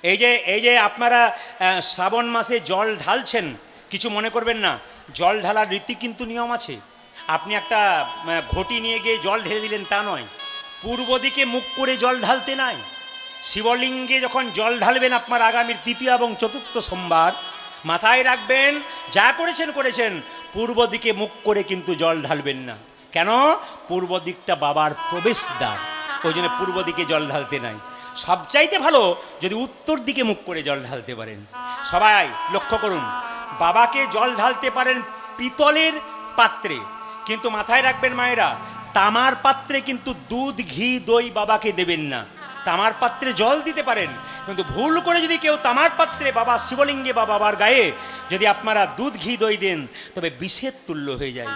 এই যে আপনারা শ্রাবণ মাসে জল ঢালছেন, কিছু মনে করবেন না। জল ঢালার রীতি কিন্তু নিয়ম আছে। আপনি একটা ঘটি নিয়ে গিয়ে জল ঢেলে দিলেন তা নয়। পূর্ব দিকে মুখ করে জল ঢালতে নাই। শিবলিঙ্গে যখন জল ঢালবেন আপনার আগামীর তৃতীয় এবং চতুর্থ সোমবার, মাথায় রাখবেন যা করেছেন পূর্ব দিকে মুখ করে কিন্তু জল ঢালবেন না। কেন? পূর্ব দিকটা বাবার প্রবেশদ্বার, ওই জন্য পূর্ব দিকে জল ঢালতে নাই। সবচাইতে ভালো যদি উত্তর দিকে মুখ করে জল ঢালতে পারেন। সবাই লক্ষ্য করুন, বাবাকে জল ঢালতে পারেন পিতলের পাত্রে, কিন্তু মাথায় রাখবেন মায়েরা, তামার পাত্রে কিন্তু দুধ ঘি দই বাবাকে দেবেন না। তামার পাত্রে জল দিতে পারেন, কিন্তু ভুল করে যদি কেউ তামার পাত্রে বাবা শিবলিঙ্গে বা বাবার গায়ে যদি আপনারা দুধ ঘি দই দেন, তবে বিষের তুল্য হয়ে যায়।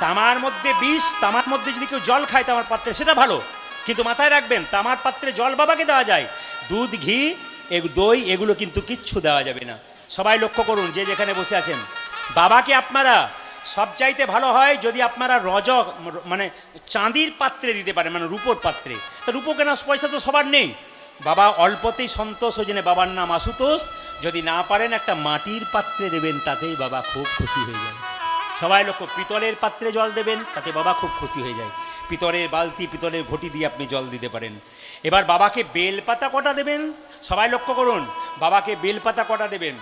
তামার মধ্যে বিষ, তামার মধ্যে যদি কেউ জল খায় তামার পাত্রে, সেটা ভালো, কিন্তু মাথায় রাখবেন তামার পাত্রে জল বাবাকে দেওয়া যায়, দুধ ঘি দই এগুলো কিন্তু কিচ্ছু দেওয়া যাবে না। সবাই লক্ষ্য করুন, যে যেখানে বসে আছেন, বাবাকে আপনারা সবচাইতে ভালো হয় যদি আপনারা মানে চাঁদির পাত্রে দিতে পারেন, মানে রূপোর পাত্রে। তা রূপো কেনা পয়সা তো সবার নেই, বাবা অল্পতেই সন্তোষ, ওই জন্য বাবার নাম আশুতোষ। যদি না পারেন একটা মাটির পাত্রে দেবেন, তাতেই বাবা খুব খুশি হয়ে যায়। সবাই লক্ষ্য, পিতলের পাত্রে জল দেবেন, তাতে বাবা খুব খুশি হয়ে যায়। পিতলের বালতি, পিতলের ঘটি দিয়ে আপনি জল দিতে পারেন। এবার বাবাকে বেলপাতা কটা দেবেন, সবাই লক্ষ্য করুন, বাবাকে বেলপাতা কটা দেবেন।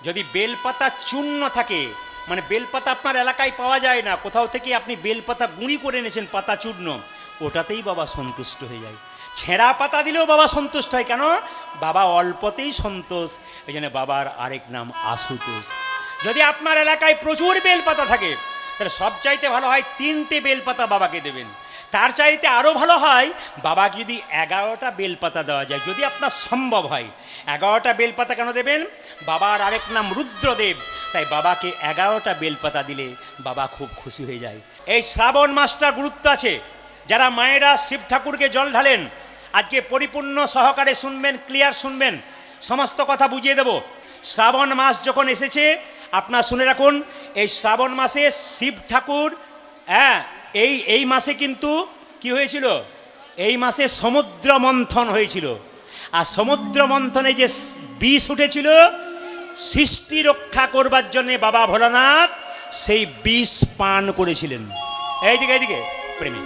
যদি বেলপাতা চূর্ণ থাকে, মানে বেলপাতা আপনার এলাকায় পাওয়া যায় না, কোথাও থেকে আপনি বেলপাতা গুঁড়ি করে এনেছেন পাতা চূর্ণ, ওটাতেই বাবা সন্তুষ্ট হয়ে যায়। ছেঁড়া পাতা দিলেও বাবা সন্তুষ্ট হয়। কেন? বাবা অল্পতেই সন্তোষ, এই জন্য বাবার আরেক নাম আশুতোষ। যদি আপনার এলাকায় প্রচুর বেলপাতা থাকে, তাহলে সবচাইতে ভালো হয় 3টে বেলপাতা বাবাকে দেবেন। তার চাইতে আরও ভালো হয় বাবাকে যদি 11টা বেলপাতা দেওয়া যায়, যদি আপনার সম্ভব হয়। 11টা বেলপাতা কেন দেবেন? বাবার আরেক নাম রুদ্রদেব, তাই বাবাকে 11টা বেলপাতা দিলে বাবা খুব খুশি হয়ে যায়। এই শ্রাবণ মাসটার গুরুত্ব আছে। যারা মায়েরা শিব ঠাকুরকে জল ঢালেন, আজকে পরিপূর্ণ সহকারে শুনবেন, ক্লিয়ার শুনবেন, সমস্ত কথা বুঝিয়ে দেব। শ্রাবণ মাস যখন এসেছে, আপনার শুনে রাখুন, এই শ্রাবণ মাসে শিব ঠাকুর, এই মাসে কিন্তু কি হয়েছিল? এই মাসে সমুদ্র মন্থন হয়েছিল। আর সমুদ্র মন্থনে যে বিষ উঠেছিল, সৃষ্টি রক্ষা করবার জন্যে বাবা ভোলানাথ সেই বিষ পান করেছিলেন। এইদিকে প্রেমী,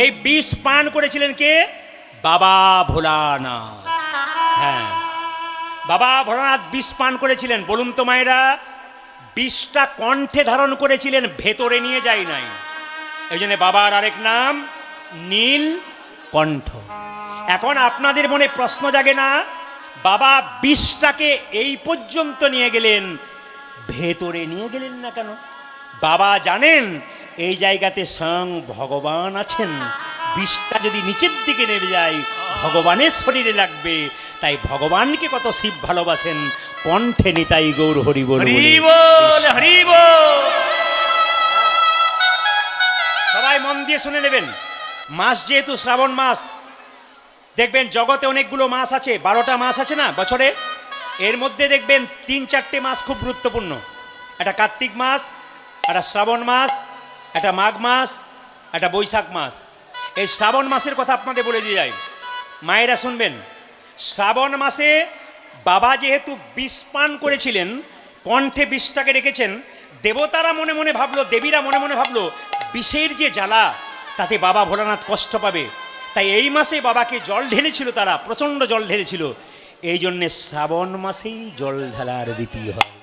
এই বিষ পান করেছিলেন কে? বাবা ভোলানাথ। হ্যাঁ, বাবা ভোলানাথ বিষ পান করেছিলেন। বলুন তো মায়েরা, বিষটা কণ্ঠে ধারণ করেছিলেন, ভেতরে নিয়ে যায় নাই। এই জন্য বাবার আরেক নাম নীলকণ্ঠ। এখন আপনাদের মনে প্রশ্ন জাগে না, বাবা বিষটাকে এই পর্যন্ত নিয়ে গেলেন, ভেতরে নিয়ে গেলেন না কেন? বাবা জানেন এই জায়গাতে স্বয়ং ভগবান আছেন। বিষটা যদি নিচের দিকে নেমে যায়, ভগবানের শরীরে লাগবে। তাই ভগবানকে কত শিব ভালোবাসেন, কণ্ঠে নিতাই গৌর হরি বল, হরি বল, হরি বল। সবাই মন দিয়ে শুনে নেবেন। মাস যেহেতু শ্রাবণ মাস, দেখবেন জগতে অনেকগুলো মাস আছে, 12টা মাস আছে না বছরে, এর মধ্যে দেখবেন 3-4টে মাস খুব গুরুত্বপূর্ণ। একটা কার্তিক মাস, একটা শ্রাবণ মাস, একটা মাঘ মাস, একটা বৈশাখ মাস। এই শ্রাবণ মাসের কথা আপনাদের বলে দিয়ে যায়, মায়েরা শুনবেন। শ্রাবণ মাসে বাবা যেহেতু বিষ পান করেছিলেন, কণ্ঠে বিষটাকে রেখেছেন, দেবতারা মনে মনে ভাবলো, দেবীরা মনে মনে ভাবলো, বিষের যে জ্বালা, তাতে বাবা ভোলানাথ কষ্ট পাবে। তাই এই মাসে বাবাকে জল ঢেলেছিল, তারা প্রচণ্ড জল ঢেলেছিল। এই জন্যে শ্রাবণ মাসেই জল ঢালার রীতি হয়।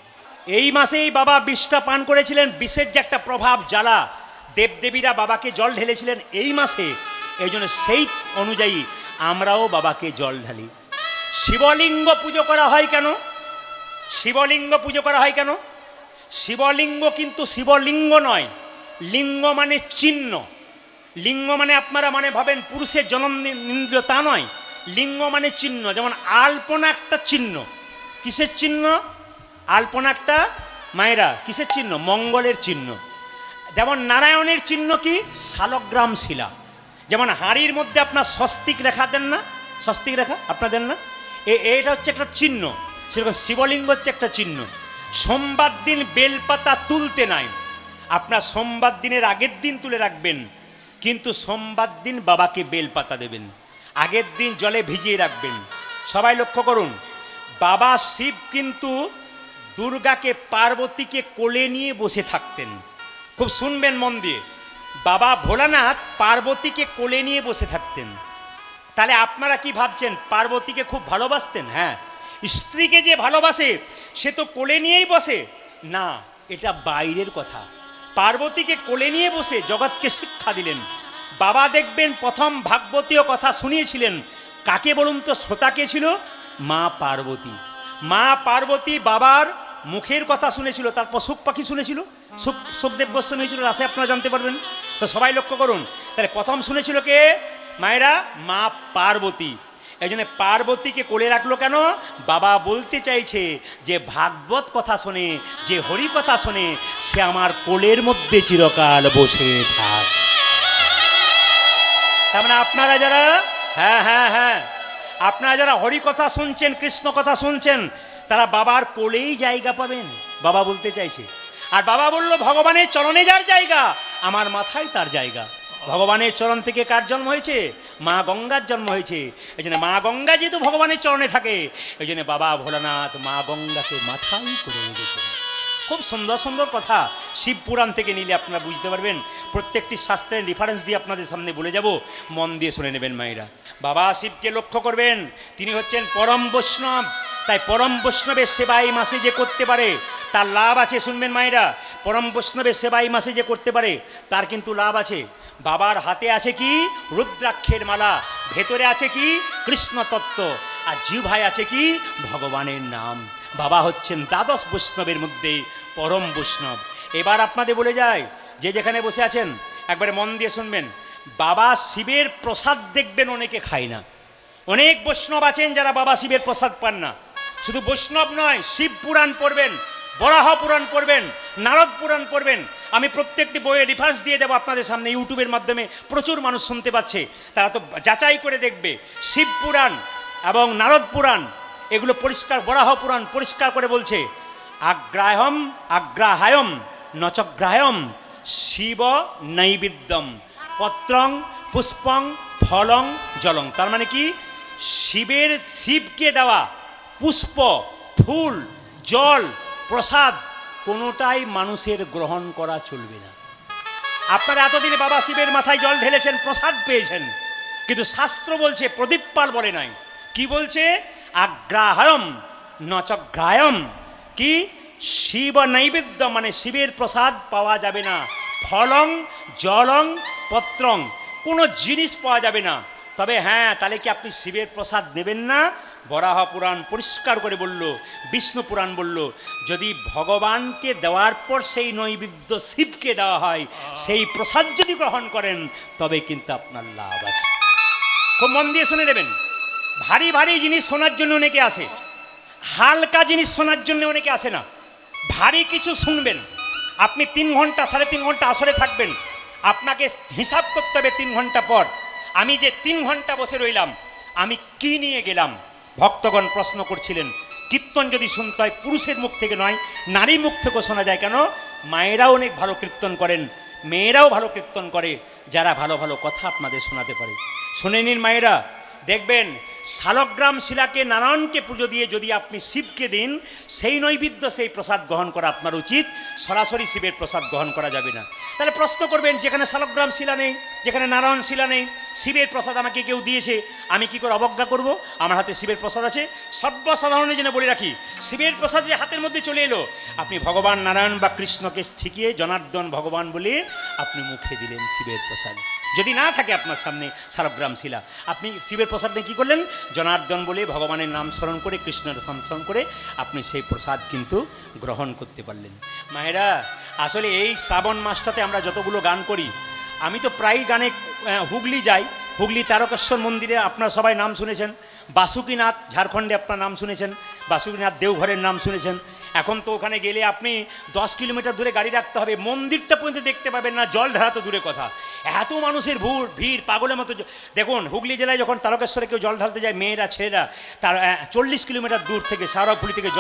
এই মাসেই বাবা বিষটা পান করেছিলেন, বিষের যে একটা প্রভাব, জ্বালা, দেবদেবীরা বাবাকে জল ঢেলেছিলেন এই মাসে। এই জন্য সেই অনুযায়ী আমরাও বাবাকে জল ঢালি। শিবলিঙ্গ পুজো করা হয় কেন? শিবলিঙ্গ পুজো করা হয় কেন? শিবলিঙ্গ কিন্তু শিবলিঙ্গ নয়, লিঙ্গ মানে চিহ্ন। লিঙ্গ মানে আপনারা মানে ভাবেন পুরুষের জননেন্দ্রিয়, তা নয়। লিঙ্গ মানে চিহ্ন। যেমন আলপনা একটা চিহ্ন। কিসের চিহ্ন? আলপনা একটা, মায়েরা, কিসের চিহ্ন? মঙ্গলের চিহ্ন। যেমন নারায়ণের চিহ্ন কি? শালগ্রাম শিলা। যেমন হাঁড়ির মধ্যে আপনার স্বস্তিক রেখা দেন না, স্বস্তিক রেখা আপনার দেন না, এটা হচ্ছে একটা চিহ্ন। সেরকম শিবলিঙ্গ হচ্ছে একটা চিহ্ন। সোমবার দিন বেলপাতা তুলতে নাই, আপনার সোমবার দিনের আগের দিন তুলে রাখবেন, কিন্তু সোমবার দিন বাবাকে বেলপাতা দেবেন, আগের দিন জলে ভিজিয়ে রাখবেন। সবাই লক্ষ্য করুন, বাবা শিব কিন্তু দুর্গাকে পার্বতীকে কোলে নিয়ে বসে থাকতেন। খুব শুনবেন মন দিয়ে, বাবা ভোলানাথ পার্বতীকে কোলে নিয়ে বসে থাকতেন। তাহলে আপনারা কি ভাবছেন পার্বতীকে খুব ভালোবাসতেন? হ্যাঁ, স্ত্রীকে যে ভালোবাসে সে তো কোলে নিয়েই বসে না, এটা বাইরের কথা। পার্বতীকে কোলে নিয়ে বসে জগৎকে শিক্ষা দিলেন। বাবা দেখবেন প্রথম ভাগবতীয় কথা শুনিয়েছিলেন কাকে বলুন তো? শ্রোতা কে ছিল? মা পার্বতী। মা পার্বতী বাবার মুখের কথা শুনেছিল, তার পশু পাখি শুনেছিল, সুখদেব গোস্বামী হয়েছিল রাসে, আপনারা জানতে পারবেন। তো সবাই লক্ষ্য করুন, তাহলে প্রথম শুনেছিল কে? মায়েরা, মা পার্বতী। এই জন্য পার্বতীকে কোলে রাখলো কেন? বাবা বলতে চাইছে যে ভাগবত কথা শোনে, যে হরি কথা শোনে, সে আমার কোলের মধ্যে চিরকাল বসে থাক। তার মানে আপনারা যারা, হ্যাঁ, আপনারা যারা হরি কথা শুনছেন, কৃষ্ণ কথা শুনছেন, তারা বাবার কোলেই জায়গা পাবেন, বাবা বলতে চাইছে। আর বাবা বলল ভগবানের চরণে যার জায়গা, আমার মাথায় তার জায়গা। ভগবানের চরণ থেকে কার জন্ম হয়েছে? মা গঙ্গার জন্ম হয়েছে। এই জন্য মা গঙ্গা যেহেতু ভগবানের চরণে থাকে, এই জন্য বাবা ভোলানাথ মা গঙ্গাকে মাথায় করে রেখেছেন। খুব সুন্দর সুন্দর কথা শিব পুরাণ থেকে নিলে আপনারা বুঝতে পারবেন। প্রত্যেকটি শাস্ত্রের রেফারেন্স দিয়ে আপনাদের সামনে বলে যাব, মন দিয়ে শুনে নেবেন মায়েরা। বাবা শিবকে লক্ষ্য করবেন, তিনি হচ্ছেন পরম বৈষ্ণব। তাই পরম বৈষ্ণবের সেবা এই মাসে যে করতে পারে তার লাভ আছে। শুনবেন মায়েরা, পরম বৈষ্ণবের সেবা এই মাসে যে করতে পারে তার কিন্তু লাভ আছে। বাবার হাতে আছে কি? রুদ্রাক্ষের মালা। ভেতরে আছে কি? কৃষ্ণ তত্ত্ব। আর জিহ্বায় আছে কি? ভগবানের নাম। বাবা হচ্ছেন দ্বাদশ বৈষ্ণবের মধ্যে পরম বৈষ্ণব। এবার আপনাদের বলে যায়, যে যেখানে বসে আছেন একবারে মন দিয়ে শুনবেন। বাবা শিবের প্রসাদ দেখবেন অনেকে খায় না। অনেক বৈষ্ণব আছেন যারা বাবা শিবের প্রসাদ পান না। শুধু বৈষ্ণব নয়, শিব পুরাণ পড়বেন, বরাহ পুরাণ পড়বেন, নারদ পুরাণ পড়বেন। আমি প্রত্যেকটি বইয়ের রেফারেন্স দিয়ে দেবো আপনাদের সামনে, ইউটিউবের মাধ্যমে প্রচুর মানুষ শুনতে পাচ্ছে, তারা তো যাচাই করে দেখবে। শিব পুরাণ এবং নারদ পুরাণ এগুলো পরিষ্কার, বরাহ পুরাণ পরিষ্কার করে বলছে আগ্রাহায়ম নচগ্রাহ্যম শিব নৈবেদ্যম পত্রং পুষ্পং ফলং জলং। তার মানে কি? শিবকে দেওয়া পুষ্প, ফুল, জল, প্রসাদ কোনোটাই মানুষের গ্রহণ করা চলবে না। আপনারা এতদিনে বাবা শিবের মাথায় জল ঢেলেছেন, প্রসাদ পেয়েছেন, কিন্তু শাস্ত্র বলছে, প্রদীপ পাল বলে নাই, কি বলছে? আগ্রাহায়ম নচগ্রাহ্যম, কি? শিব নৈবেদ্য, মানে শিবের প্রসাদ পাওয়া যাবে না। ফলং জলং পত্রং, কোনো জিনিস পাওয়া যাবে না। তবে হ্যাঁ, তাহলে কি আপনি শিবের প্রসাদ নেবেন না? বরাহ পুরাণ পরিষ্কার করে বলল, বিষ্ণু পুরাণ বলল, যদি ভগবানকে দেওয়ার পর সেই নৈবেদ্য শিবকে দেওয়া হয়, সেই প্রসাদ যদি গ্রহণ করেন, তবে কিন্তু আপনার লাভ আছে। খুব মন দিয়ে শুনে নেবেন। ভারী ভারী জিনিস শোনার জন্য অনেকে আসে, হালকা জিনিস শোনার জন্য অনেকে আসে না। ভারী কিছু শুনবেন। আপনি 3 ঘন্টা 3.5 ঘন্টা আসরে থাকবেন, আপনাকে হিসাব করতে হবে 3 ঘন্টা পর আমি যে 3 ঘন্টা বসে রইলাম, আমি কি নিয়ে গেলাম। ভক্তগণ প্রশ্ন করছিলেন, কীর্তন যদি শুনতে হয় পুরুষের মুখ থেকে নয়, নারী মুখ থেকেও শোনা যায় কেন? মায়েরাও অনেক ভালো কীর্তন করেন, মেয়েরাও ভালো কীর্তন করে, যারা ভালো ভালো কথা আপনাদের শোনাতে পারে। শুনে নিন মায়েরা, দেখবেন শালগ্রাম শিলাকে, নারায়ণকে পুজো দিয়ে যদি আপনি শিবকে দিন, সেই নৈবেদ্য, সেই প্রসাদ গ্রহণ করা আপনার উচিত। সরাসরি শিবের প্রসাদ গ্রহণ করা যাবে না। তাহলে প্রশ্ন করবেন, যেখানে শালগ্রাম শিলা নেই, যেখানে নারায়ণ শিলা নেই, শিবের প্রসাদ আমাকে কেউ দিয়েছে, আমি কি করে অবজ্ঞা করব? আমার হাতে শিবের প্রসাদ আছে। সর্বসাধারণের জন্য বলে রাখি, শিবের প্রসাদ যে হাতের মধ্যে চলে এলো, আপনি ভগবান নারায়ণ বা কৃষ্ণকে ঠিকিয়ে জনার্দন ভগবান বলে আপনি মুখে দিলেন শিবের প্রসাদ। যদি না থাকে আপনার সামনে শালগ্রাম শিলা, আপনি শিবের প্রসাদ নিয়ে কী করলেন? জনার্দন বলে ভগবানের নাম স্মরণ করে, কৃষ্ণের নাম স্মরণ করে আপনি সেই প্রসাদ কিন্তু গ্রহণ করতে পারলেন। মায়েরা, আসলে এই শ্রাবণ মাসটাতে আমরা যতগুলো গান করি, আমি তো প্রায় গানে হুগলি যাই। হুগলি তারকেশ্বর মন্দিরে আপনারা সবাই নাম শুনেছেন, বাসুকীনাথ ঝাড়খণ্ডে আপনার নাম শুনেছেন, বাসুকীনাথ দেওঘরের নাম শুনেছেন। এখন তো ওখানে গেলে আপনি 10 কিলোমিটার দূরে গাড়ি রাখতে হবে, মন্দিরটা পর্যন্ত দেখতে পাবেন না, জল ঢালা তো দূরে কথা। এত মানুষের ভিড় পাগলের মতো। দেখুন হুগলি জেলায় যখন তারকেশ্বরে কেউ জল ঢালতে যায়, মেয়েরা ছেলেরা তার 40 কিলোমিটার দূর থেকে সারাপুলি থেকে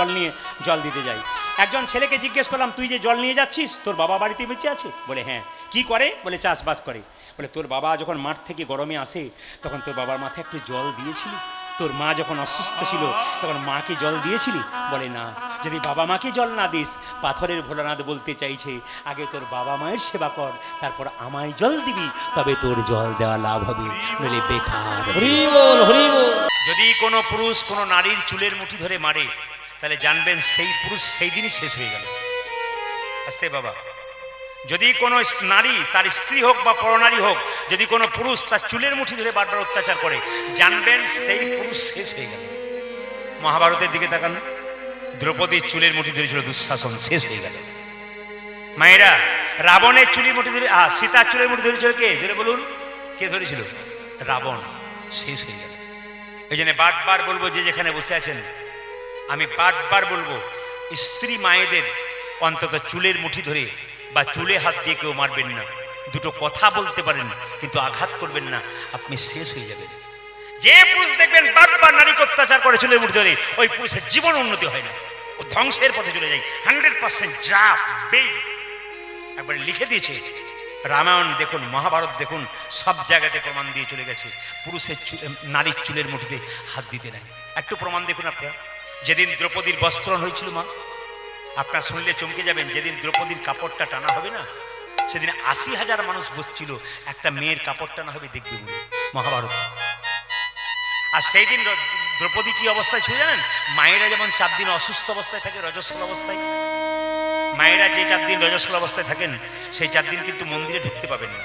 জল দিতে যায়। একজন ছেলেকে জিজ্ঞেস করলাম, তুই যে জল নিয়ে যাচ্ছিস, তোর বাবা বাড়িতে বেঁচে আছে? বলে হ্যাঁ। কি করে? বলে চাষবাস করে। বলে তোর বাবা যখন মাঠ থেকে গরমে আসে, তখন তোর বাবার মাথায় একটু জল দিয়েছিল? তোর মা যখন অসুস্থ ছিল তখন মাকে জল দিয়েছিলি? বলে না। যদি বাবা মাকে জল না দিস, পাথরের ভোলানাথ বলতে চাইছে আগে তোর বাবা মায়ের সেবা কর, তারপর আমায় জল দিবি, তবে তোর জল দেওয়া লাভ হবে, নইলে বেকার। হরি বল, হরি বল। যদি কোনো পুরুষ কোনো নারীর চুলের মুঠি ধরে মারে, তাহলে জানবেন সেই পুরুষ সেই দিনই শেষ হয়ে গেল। আস্তে বাবা। যদি কোনো নারী, তার স্ত্রী হোক বা পরনারী হোক, যদি কোনো পুরুষ তার চুলের মুঠি ধরে বারবার অত্যাচার করে, জানবেন সেই পুরুষ শেষ হয়ে গেল। মহাভারতের দিকে তাকান, দ্রৌপদীর চুলের মুঠি ধরেছিল দুঃশাসন, শেষ হয়ে গেল। মায়েরা, রাবণের চুলের মুঠি ধরে, সীতার চুলের মুঠি ধরেছিল কে? ধরে বলুন, কে ধরেছিল? রাবণ, শেষ হয়ে গেল। এই জন্য বারবার বলবো, যে যেখানে বসে আছেন, আমি বারবার বলবো, স্ত্রী মায়েদের অন্তত চুলের মুঠি ধরে বা চুলে হাত দিয়ে কেউ মারবেন না। দুটো কথা বলতে পারেন কিন্তু আঘাত করবেন না, আপনি শেষ হয়ে যাবেন। যে পুরুষ দেখবেন বারবার নারীকে অত্যাচার করে চুলের মুঠি ধরে, ওই পুরুষের জীবন উন্নতি হয় না, ও ধ্বংসের পথে চলে যায় 100%। যা বেই একবার লিখে দিয়েছে রামায়ণ দেখুন, মহাভারত দেখুন, সব জায়গাতে প্রমাণ দিয়ে চলে গেছে পুরুষের নারীর চুলের মুঠিতে হাত দিতে নাই। একটু প্রমাণ দেখুন আপনারা। যেদিন দ্রৌপদীর বস্ত্রণ হয়েছিল মা, আপনারা শুনলে চমকে যাবেন, যেদিন দ্রৌপদীর কাপড়টা টানা হবে না, সেদিন 80,000 মানুষ বসছিল একটা মেয়ের কাপড় টানা হবে দেখবে বলে, মহাভারত। আর সেই দিন দ্রৌপদী কি অবস্থায় ছিল জানেন? মায়েরা যেমন 4 দিন অসুস্থ অবস্থায় থাকে, রজস্বল অবস্থায়, মায়েরা যে 4 দিন রজস্বল অবস্থায় থাকেন, সেই 4 দিন কিন্তু মন্দিরে ঢুকতে পাবেন না।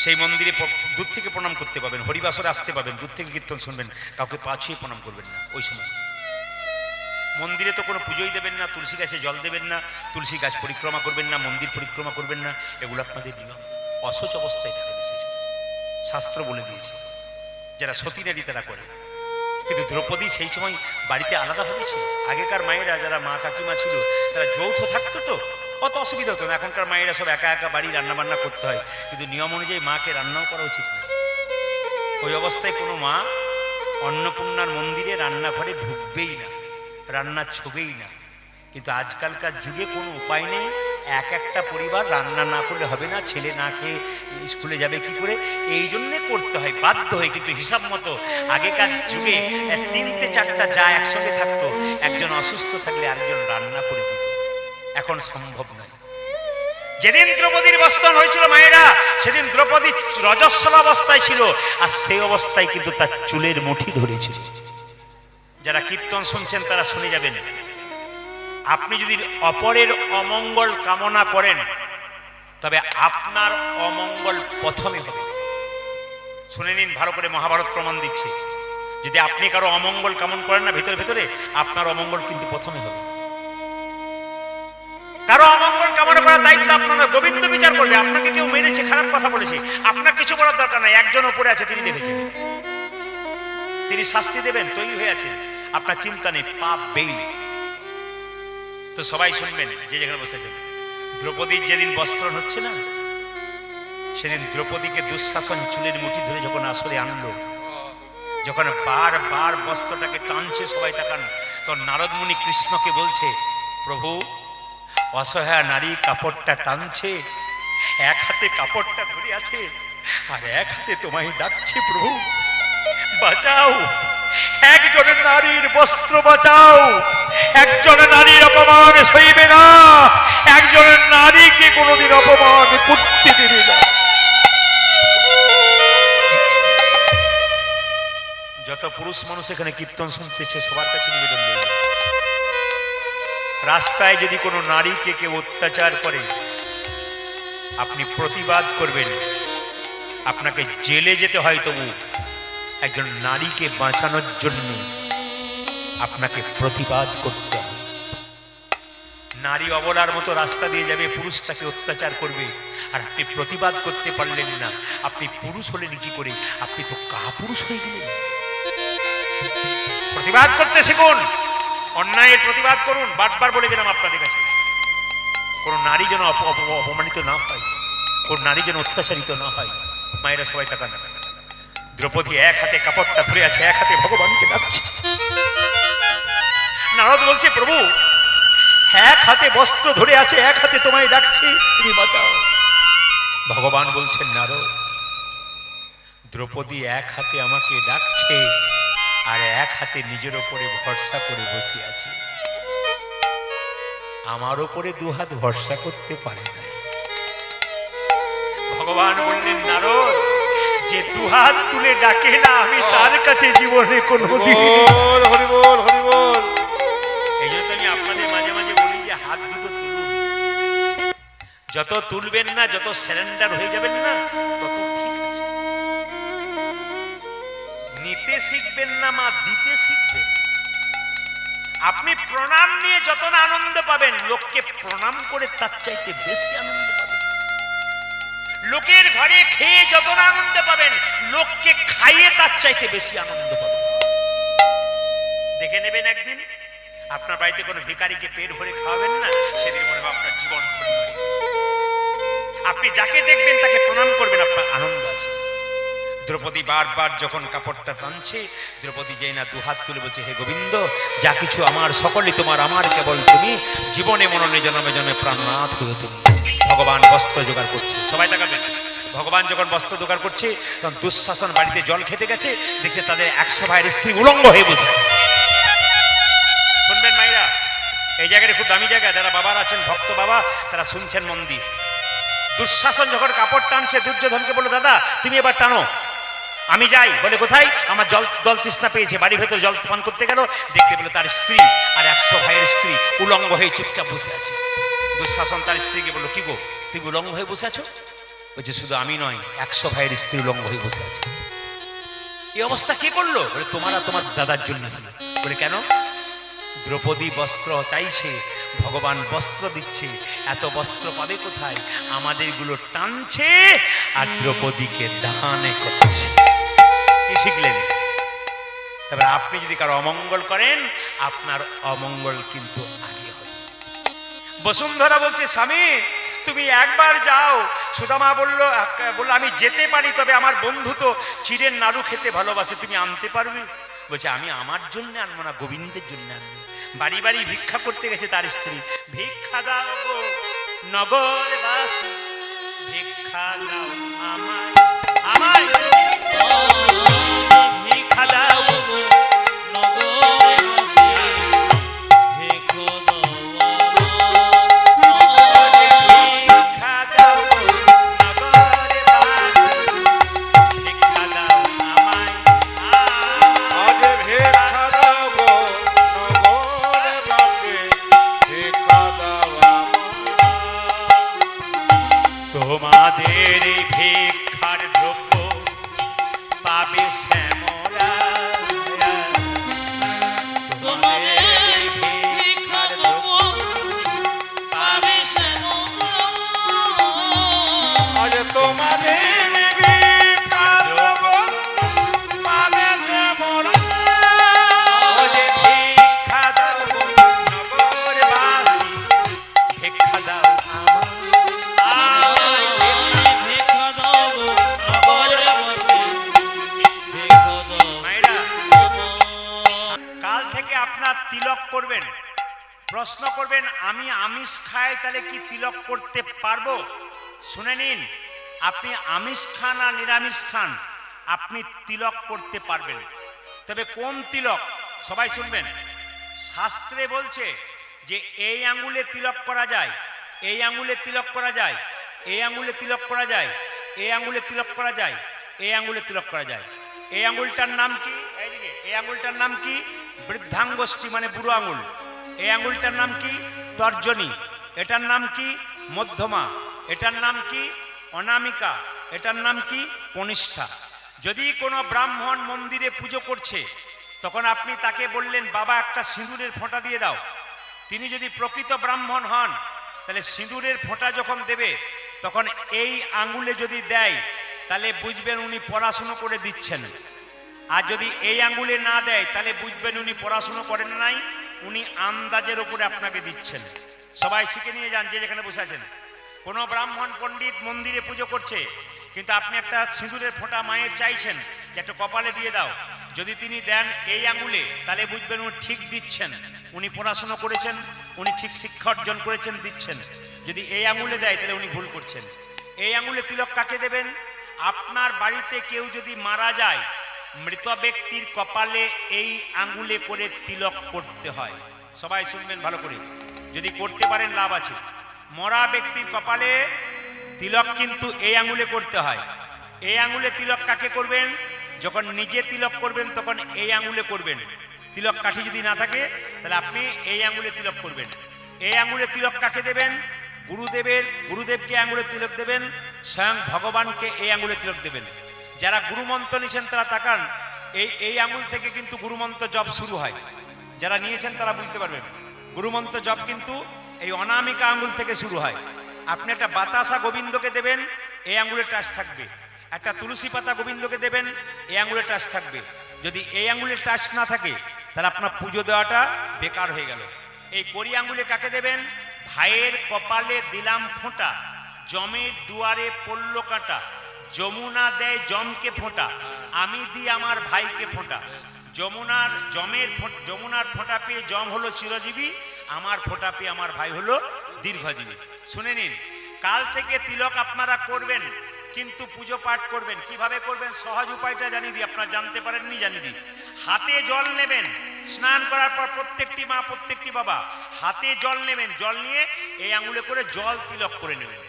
সেই মন্দিরে দূর থেকে প্রণাম করতে পাবেন, হরিবাসরে আসতে পাবেন, দূর থেকে কীর্তন শুনবেন, কাউকে পা ছুঁয়ে প্রণাম করবেন না। ওই সময় মন্দিরে তো কোনো পুজোই দেবেন না, তুলসী গাছে জল দেবেন না, তুলসী গাছ পরিক্রমা করবেন না, মন্দির পরিক্রমা করবেন না, এগুলো আপনাদের নিয়ম। অসুচ অবস্থায় থাকেন, সেই সময় শাস্ত্র বলে দিয়েছে। যারা সতী নারী তারা করে, কিন্তু দ্রৌপদী সেই সময় বাড়িতে আলাদাভাবে ছিল। আগেকার মায়েরা যারা মা কাকিমা ছিল, তারা যৌথ থাকতো, তো অত অসুবিধা হতো না। এখনকার মায়েরা সব একা একা বাড়ি রান্নাবান্না করতে হয়, কিন্তু নিয়ম অনুযায়ী মাকে রান্নাও করা উচিত না। ওই অবস্থায় কোনো মা অন্নপূর্ণার মন্দিরে রান্নাঘরে ঢুকবেই না, রান্না ছবেই না। কিন্তু আজকালকার যুগে কোনো উপায় নেই, একটা পরিবার রান্না না করলে হবে না, ছেলে না খেয়ে স্কুলে যাবে কি করে, এই জন্যে করতে হয়, বাধ্য হয়। কিন্তু হিসাব মতো আগেকার যুগে 3-4টা যা একসঙ্গে থাকতো, একজন অসুস্থ থাকলে আরেকজন রান্না করে দিত। এখন সম্ভব নয়। যেদিন দ্রৌপদীর বস্ত্রণ হয়েছিল মায়েরা, সেদিন দ্রৌপদী রজস্বল অবস্থায় ছিল, আর সেই অবস্থায় কিন্তু তার চুলের মুঠি ধরেছিল। যারা কীর্তন শুনছেন তারা শুনে যাবেন, আপনি যদি অপরের অমঙ্গল কামনা করেন, তবে আপনার অমঙ্গল প্রথমে হবে। শুনে নিন ভালো করে, মহাভারত প্রমাণ দিচ্ছে। যদি আপনি কারো অমঙ্গল কামনা করেন না ভেতরে ভেতরে, আপনার অমঙ্গল কিন্তু প্রথমে হবে। কারো অমঙ্গল কামনা করার দায়িত্ব আপনার। গোবিন্দ বিচার করবে। আপনাকে কেউ মেরেছে, খারাপ কথা বলেছে, আপনার কিছু বলার দরকার নাই। একজন ওপরে আছে, তিনি দেখেছেন, তিনি শাস্তি দেবেন, তৈরি হয়ে আছেন, আপনার চিন্তা নেই, পাপ বেই। তো সবাই শুনবেন যে যেখানে বসেছেন, দ্রৌপদীর যেদিন বস্ত্রণ হচ্ছে না, সেদিন দ্রৌপদীকে দুঃশাসন চুলের মুঠি ধরে যখন আসরে আনলো, যখন বারবার বস্ত্রটাকে টানছে, সবাই তাকান, তখন নারদ মুনি কৃষ্ণকে বলছে, প্রভু, অসহায় নারী কাপড়টা টানছে, এক হাতে কাপড়টা ধরে আছে আর এক হাতে তোমায় ডাকছে, প্রভু বাঁচাও, একজনের নারীর বস্ত্র বাঁচাও, একজনের নারীর অপমান সইবে না, একজনের নারীকে কোনোদিন অপমান করতে দেবে না। যত পুরুষ মানুষ এখানে কীর্তন শুনতেছে, সবার কাছে নিবেদন করবে, রাস্তায় যদি কোনো নারীকে কেউ অত্যাচার করে, আপনি প্রতিবাদ করবেন। আপনাকে জেলে যেতে হয়, তবু একজন নারীকে বাঁচানোর জন্য আপনাকে প্রতিবাদ করতে হবে। নারী অবলার মতো রাস্তা দিয়ে যাবে, পুরুষ তাকে অত্যাচার করবে, আর আপনি প্রতিবাদ করতে পারলেন না। আপনি পুরুষ হলেন কি করে? আপনি তো কাপুরুষ হয়ে গেলেন। প্রতিবাদ করতে শিখুন, অন্যায়ের প্রতিবাদ করুন। বারবার বলে গেলাম আপনাদের কাছে, কোনো নারী যেন অপমানিত না হয়, কোন নারী যেন অত্যাচারিত না হয়। মায়েরা সবাই তাকান, দ্রৌপদী এক হাতে কাপড়টা ধরে আছে, এক হাতে ভগবানকে ডাকছে। নারদ বলছে, প্রভু, এক হাতে বস্ত্র ধরে আছে, এক হাতে তোমায় ডাকছে, তুমি বাঁচাও। ভগবান বলছেন, নারদ, দ্রৌপদী এক হাতে আমাকে ডাকছে আর এক হাতে নিজের ওপরে ভরসা করে বসে আছে। আমার ওপরে দুহাত ভরসা করতে পারে না। ভগবান বললেন, নারদ, যে দুহাত তুলে ডাকে না আমি তার কাছে জীবনে কোনো এই জন্য আমি আপনাদের মাঝে মাঝে বলি যে হাত দুটো তুলুন। যত তুলবেন না, যত সারেন্ডার হয়ে যাবেন না, তত ঠিক আছে। নিতে শিখবেন না মা, দিতে শিখবেন। আপনি প্রণাম নিয়ে যত না আনন্দ পাবেন, লোককে প্রণাম করে তার চাইতে বেশি আনন্দ পাবেন। লোকের ঘরে খেয়ে যত না আনন্দ পাবেন, লোককে খাইয়ে তার চাইতে বেশি আনন্দ পাবেন। দেখে নেবেন একদিন আপনার বাড়িতে কোনো ভিখারিকে পেট ভরে খাওয়াবেন না, সেদিন মনে হবে আপনার জীবন ধন্য হয়ে গেল। আপনি যাকে দেখবেন তাকে প্রণাম করবেন, আপনার আনন্দ আছে। দ্রৌপদী বারবার যখন কাপড়টা টানছে, দ্রৌপদী যেই না দুহাত তুলে বলছে, হে গোবিন্দ, যা কিছু আমার সকলই তোমার, আমার কেবল তুমি, জীবনে মরণে জন্মে জন্মে প্রাণনাথ হয়ে তুমি। ভগবান বস্ত্র জোগাড় করছে, সবাই তাকাবেন। ভগবান যখন বস্ত্র জোগাড় করছে, তখন দুঃশাসন বাড়িতে জল খেতে গেছে, দেখছে তাদের 100 ভাইয়ের স্ত্রী উলঙ্গ হয়ে বসে। শুনবেন মাইরা, এই জায়গাটা খুব দামি জায়গা, যারা বাবার আছেন, ভক্ত বাবা, তারা শুনছেন মন দিয়ে। দুঃশাসন যখন কাপড় টানছে, দুর্যোধনকে বলল, দাদা তুমি এবার টানো, আমি যাই। বলে, কোথায়? আমার জল তৃষ্ণা পেয়েছে। বাড়ি ভেতরে জল পান করতে গেল, দেখতে পেল তার স্ত্রী আর 100 ভাইয়ের স্ত্রী উলঙ্গ হয়ে চুপচাপ বসে আছে। দুঃশাসন তার স্ত্রীকে বলল, কি গো, তুমি উলঙ্গ হয়ে বসে আছো? বলছে, শুধু আমি নয়, 100 ভাইয়ের স্ত্রী উলঙ্গ হয়ে বসে আছে। এই অবস্থা কে করলো? বলে, তোমার তোমার দাদার জন্য হলো। বলে, কেন? দ্রৌপদী বস্ত্র চাইছে, ভগবান বস্ত্র দিচ্ছে, এত বস্ত্র পাবে কোথায়? আমাদেরগুলো টানছে আর দ্রৌপদীকে দানে করছে। কি শিখলেন? তবে আপনি যদি কারো অমঙ্গল করেন, আপনার অমঙ্গল কিন্তু আগে হবে। বসুন্ধরা বলছে, স্বামী তুমি একবার যাও। সুদামা বলল, আমি যেতে পারি, তবে আমার বন্ধু তো চিড়ের নাড়ু খেতে ভালোবাসে, তুমি আনতে পারবে? বলছে, আমি আমার জন্য আনবো না, গোবিন্দের জন্য আনবো। বাড়ি বাড়ি ভিক্ষা করতে গেছে তার স্ত্রী। ভিক্ষা দাও গো নগরবাসী, ভিক্ষা দাও আমায়, আমায় ভিক্ষা দাও গো নগরবাসী, ভিক্ষা দাও, ভিক্ষা দাও গো নগরবাসী, ভিক্ষা দাও আমায়, আগে ভিক্ষা দাও গো নগরবাসী, ভিক্ষা দাও আমায়। তোমাদের এই ভিক্ষার দ্রব্য পাবে শ্যামলা, তোমাদের এই ভিক্ষার দ্রব্য পাবে শ্যামলা, আজ তোমাদের ভিক্ষা দেব, পাবে শ্যামলা। ওরে ভিক্ষা দাও গো নগরবাসী, ভিক্ষা দাও আমায়, ভিক্ষা দাও গো নগরবাসী, ভিক্ষা দাও। মায়েরা, কাল থেকে আপনার তিলক করবেন, প্রশ্ন করবেন, আমি আমিষ খাই, তাহলে কি তিলক করতে পারবো? শুনে নিন, আপনি আমিষ খান আর নিরামিষ খান, আপনি তিলক করতে পারবেন। তবে কোন তিলক? সবাই শুনবেন। শাস্ত্রে বলছে যে এই আঙ্গুলে তিলক করা যায়, এই আঙ্গুলে তিলক করা যায়, এই আঙ্গুলে তিলক করা যায়, এই আঙ্গুলে তিলক করা যায়, এই আঙ্গুলে তিলক করা যায়। এই আঙ্গুলটার নাম কি? এইদিকে এই আঙ্গুলটার নাম কি? বৃদ্ধাঙ্গুষ্ঠী, মানে বুড়ো আঙ্গুল। এই আঙ্গুলটার নাম কি? তর্জনী। এটার নাম কি? মধ্যমা। এটার নাম কি? অনামিকা। এটার নাম কি? কনিষ্ঠা। যদি কোনো ব্রাহ্মণ মন্দিরে পুজো করছে, তখন আপনি তাকে বললেন, বাবা একটা সিঁদুরের ফোঁটা দিয়ে দাও। তিনি যদি প্রকৃত ব্রাহ্মণ হন, তাহলে সিঁদুরের ফোঁটা যখন দেবে, তখন এই আঙ্গুলে যদি দেয়, তাহলে বুঝবেন উনি পড়াশুনো করে দিচ্ছেন। আর যদি এই আঙ্গুলে না দেয়, তাহলে বুঝবেন উনি পড়াশুনো করেন নাই, উনি আন্দাজের উপরে আপনাকে দিচ্ছেন। সবাই শিখে নিয়ে যান, যে যেখানে বসে আছেন। কোনো ব্রাহ্মণ পণ্ডিত মন্দিরে পুজো করছে, কিন্তু আপনি একটা সিঁদুরের ফোঁটা মায়ের চাইছেন যে একটা কপালে দিয়ে দাও। যদি তিনি দেন এই আঙ্গুলে, তাহলে বুঝবেন উনি ঠিক দিচ্ছেন, উনি পড়াশুনো করেছেন, উনি ঠিক শিক্ষা অর্জন করেছেন, দিচ্ছেন। যদি এই আঙ্গুলে দেয়, তাহলে উনি ভুল করছেন। এই আঙ্গুলে তিলক কাকে দেবেন? আপনার বাড়িতে কেউ যদি মারা যায়, মৃত ব্যক্তির কপালে এই আঙ্গুলে করে তিলক করতে হয়। সবাই শুনবেন ভালো করে, যদি করতে পারেন লাভ আছে। মরা ব্যক্তির কপালে তিলক কিন্তু এই আঙ্গুলে করতে হয়। এই আঙ্গুলে তিলক কাকে করবেন? যখন নিজে তিলক করবেন তখন এই আঙ্গুলে করবেন। তিলক কাঠি যদি না থাকে তাহলে আপনি এই আঙ্গুলে তিলক করবেন। এই আঙ্গুলে তিলক কাকে দেবেন? গুরুদেবকে আঙ্গুলে তিলক দেবেন, স্বয়ং ভগবানকে এই আঙ্গুলে তিলক দেবেন। যারা গুরুমন্ত্র নিয়েছেন তারা তাকান, এই আঙ্গুল থেকে কিন্তু গুরুমন্ত্র জপ শুরু হয়। যারা নিয়েছেন তারা বুঝতে পারবেন, গুরুমন্ত্র জপ কিন্তু এই অনামিকা আঙ্গুল থেকে শুরু হয়। আপনি একটা বাতাসা গোবিন্দকে দেবেন, এই আঙ্গুলে টাচ থাকবে। একটা তুলসী পাতা গোবিন্দকে দেবেন, এই আঙ্গুলে টাচ থাকবে। যদি এই আঙ্গুলে টাচ না থাকে তাহলে আপনার পুজো দেওয়াটা বেকার হয়ে গেল। এই কড়ি আঙ্গুলে কাকে দেবেন? ভাইয়ের কপালে দিলাম ফোঁটা, জমের দুয়ারে পড়ল কাঁটা, যমুনা দেয় জমকে ফোঁটা, আমি দিই আমার ভাইকে ফোঁটা। যমুনার ফোঁটা পেয়ে জম হলো চিরজীবী, আমার ফোঁটা পেয়ে আমার ভাই হলো দীর্ঘজীবী। শুনে নিন, কাল থেকে তিলক আপনারা করবেন, কিন্তু পুজো পাঠ করবেন। কিভাবে করবেন? সহজ উপায়টা জানিয়ে দিই, আপনারা জানতে পারেননি জানিয়ে দিই। হাতে জল নেবেন, স্নান করার পর প্রত্যেকটি মা প্রত্যেকটি বাবা হাতে জল নেবেন। জল নিয়ে এই আঙুলে করে জল তিলক করে নেবেন।